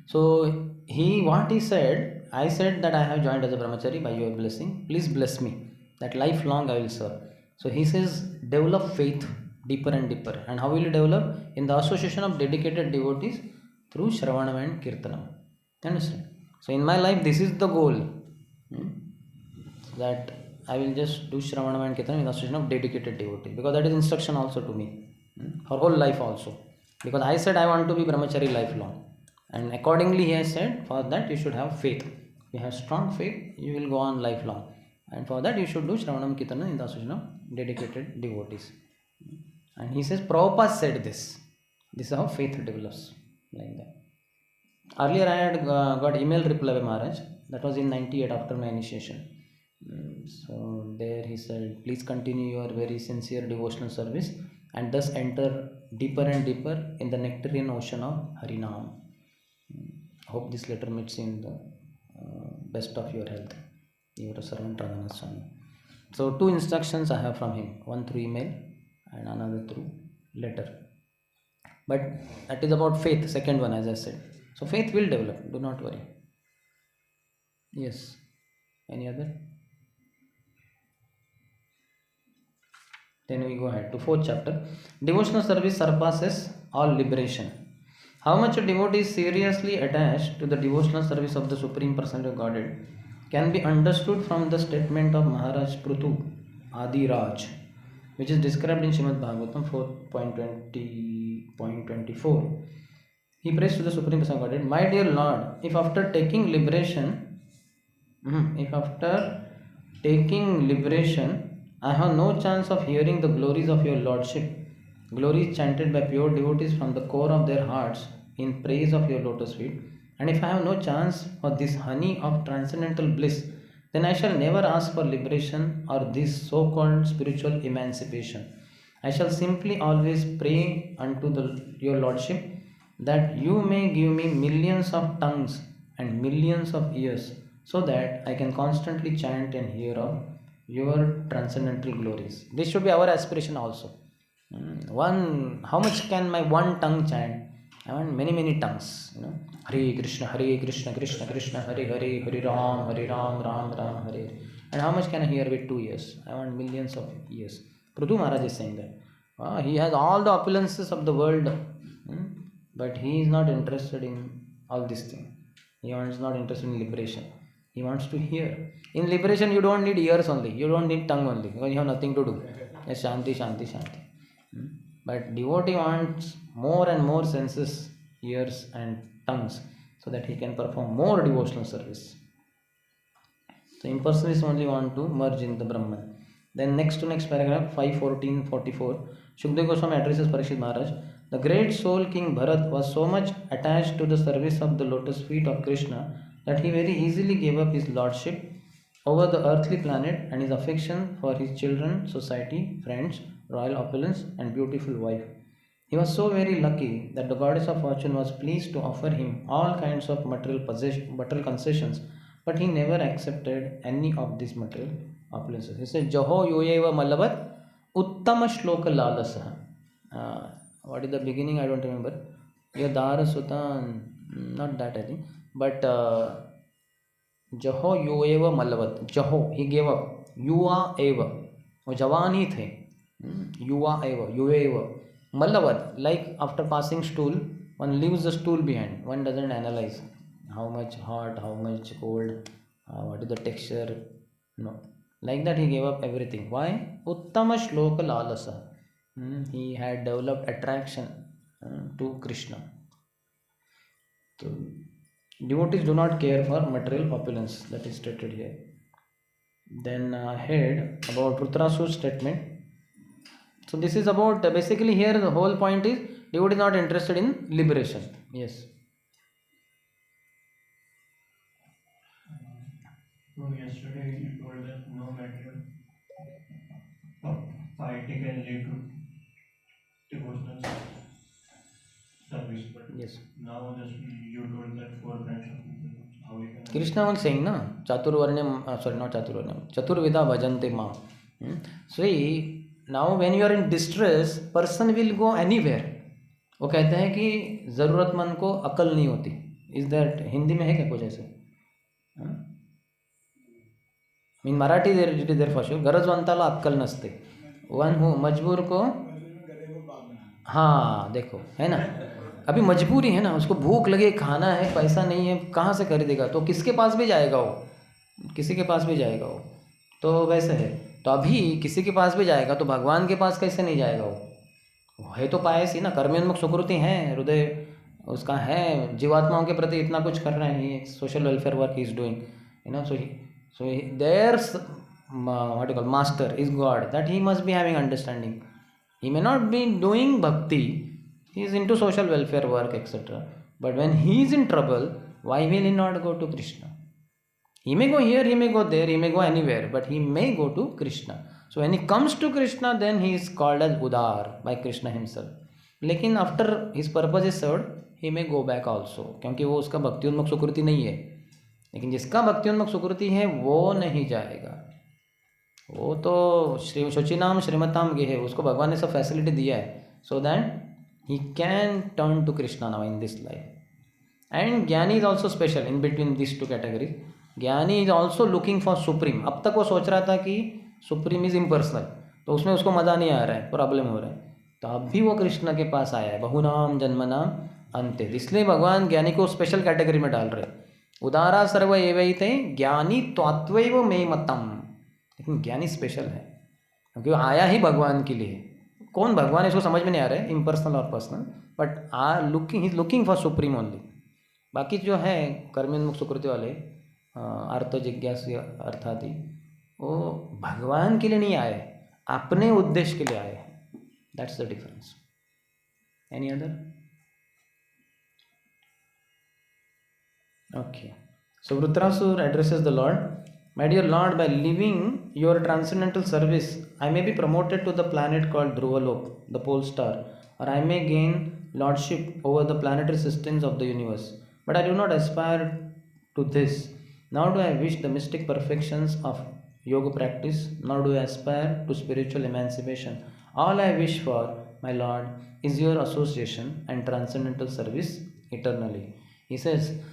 So what he said, I said that I have joined as a brahmachari by your blessing. Please bless me that lifelong I will serve. So he says, develop faith deeper and deeper. And how will you develop? In the association of dedicated devotees through Shravanam and Kirtanam. Understand? So in my life, this is the goal. That I will just do Shravanam and Kirtanam in the association of dedicated devotees, because that is instruction also to me for whole life also. Because I said I want to be brahmachari lifelong, and accordingly he has said for that you should have faith. If you have strong faith, you will go on lifelong, and for that you should do Shravanam Kirtanam in the association of dedicated devotees. And he says Prabhupada said this. This is how faith develops, like that. Earlier I had got email reply by Maharaj. That was in 98 after my initiation. So there he said, please continue your very sincere devotional service and thus enter deeper and deeper in the nectarian ocean of Harinam. Hope this letter meets you in the best of your health. Your servant Radhanath Swami. So 2 instructions I have from him, one through email and another through letter. But that is about faith, second one, as I said. So faith will develop, do not worry. Yes. Any other? Then we go ahead to 4th chapter. Devotional service surpasses all liberation. How much a devotee is seriously attached to the devotional service of the Supreme Personality of Godhead can be understood from the statement of Maharaj Prithu Adi Raj, which is described in Srimad Bhagavatam 4.20.24. He prays to the Supreme Personality of Godhead, my dear Lord, if after taking liberation, I have no chance of hearing the glories of your Lordship, glories chanted by pure devotees from the core of their hearts in praise of your lotus feet, and if I have no chance for this honey of transcendental bliss, then I shall never ask for liberation or this so-called spiritual emancipation. I shall simply always pray unto your Lordship that you may give me millions of tongues and millions of ears, so that I can constantly chant and hear of your transcendental glories. This should be our aspiration also. How much can my one tongue chant? I want many tongues. Hare Krishna, Krishna Krishna, Hare Hare, Hare Ram, Ram Ram, Hare. And how much can I hear with 2 ears? I want millions of ears. Prithu Maharaj is saying that. He has all the opulences of the world, but he is not interested in all these things. He is not interested in liberation. He wants to hear. In liberation, you don't need ears only. You don't need tongue only, because you have nothing to do. It's Shanti, Shanti, Shanti. But devotee wants more and more senses, ears and tongues, so that he can perform more devotional service. So impersonalists only want to merge in the Brahman. Then next paragraph, 5.14.44, Shukdev Goswami addresses Parikshit Maharaj. The great soul King Bharat was so much attached to the service of the lotus feet of Krishna that he very easily gave up his lordship over the earthly planet, and his affection for his children, society, friends, royal opulence, and beautiful wife. He was so very lucky that the goddess of fortune was pleased to offer him all kinds of material concessions, but he never accepted any of these material opulences. He said, Jaho yoyeva malavat uttama shloka lalasah. What is the beginning? I don't remember. Yadara Sutan, not that I think, but Jaho yoeva malavat. Jaho, he gave up. Yuva eva. वो जवान ही थे. Yuva eva, yueva. Malavat, like after passing stool, one leaves the stool behind. One doesn't analyze how much hot, how much cold, what is the texture. No. Like that he gave up everything. Why? Uttama shloka lalasa. He had developed attraction to Krishna. So, devotees do not care for material opulence. That is stated here. Then ahead about Rudrasura's statement. So this is about basically here the whole point is devotee is not interested in liberation. Yes. So yesterday you told that no material piety can lead to devotional service, but Yes. now just you told that four kinds of people, how we can. Krishna was saying na Chaturvarnyam, sorry, not Chaturvarnyam, Chaturvida bhajante mam. So now when you are in distress, person will go anywhere. वो कहते हैं कि ज़रूरतमंद को अकल नहीं होती. Is that Hindi में है क्या कुछ ऐसे? Mean Marathi it is there for sure. गरजवंताला अक्कल नसते. वन हु मजबूर को, हाँ देखो है ना, अभी मजबूरी है ना, उसको भूख लगे, खाना है, पैसा नहीं है, कहाँ से खरीदेगा? तो किसके पास भी जाएगा वो, किसी के पास भी जाएगा वो. तो वैसे है. तो अभी किसी के पास भी जाएगा तो भगवान के पास कैसे नहीं जाएगा वो है तो पायस ही ना, कर्मोन्मुख सुकृति है, हृदय उसका है, जीवात्माओं के प्रति इतना कुछ कर रहे हैं, social welfare work he is doing, you know. So there what you call master is God, that he must be having understanding. He may not be doing bhakti, he is into social welfare work etcetera, but when he is in trouble, why will he not go to Krishna? He may go here, he may go there, he may go anywhere, but he may go to Krishna. So when he comes to Krishna, then he is called as Udar by Krishna himself. लेकिन after his purpose is served, he may go back also, क्योंकि वो उसका भक्तियोन्मुख सुकृति नहीं है. लेकिन जिसका भक्तियोन्मुख सुकृति है वो नहीं जाएगा. वो तो श्री शुचिनाम श्रीमताम गे है, उसको भगवान ने सब फैसिलिटी दिया है, so that he can turn to Krishna now in this life. And Jnani is also special in between these two categories. ज्ञानी is also looking for supreme. अब तक वो सोच रहा था कि सुप्रीम इज इम्पर्सनल, तो उसमें उसको मज़ा नहीं आ रहा है, प्रॉब्लम हो रहा है. तो अब भी वो कृष्ण के पास आया है. बहुनाम जन्मनाम अंते, इसलिए भगवान ज्ञानी को स्पेशल कैटेगरी में डाल रहे. उदारा सर्व एवैते ज्ञानी त्वात्वैव मे मतम. लेकिन ज्ञानी स्पेशल है क्योंकि वो आया ही भगवान के लिए. कौन भगवान है इसको समझ में नहीं आ रहा है, इम्पर्सनल और personal, but he is looking for supreme only. बाकी जो है कर्मोन्मुख सुकृति वाले अर्थ जिज्ञासु अर्थात वो भगवान के लिए नहीं आए, अपने उद्देश्य के लिए आए. That's the difference. Any other? Okay. So Vritrasura addresses the Lord. My dear Lord, by living your transcendental service I may be promoted to the planet called Dhruvaloka, the pole star, और I may gain lordship over the planetary systems of the universe. But I do not aspire to this. Nor do I wish the mystic perfections of yoga practice, nor do I aspire to spiritual emancipation. All I wish for, my Lord, is your association and transcendental service eternally. He says,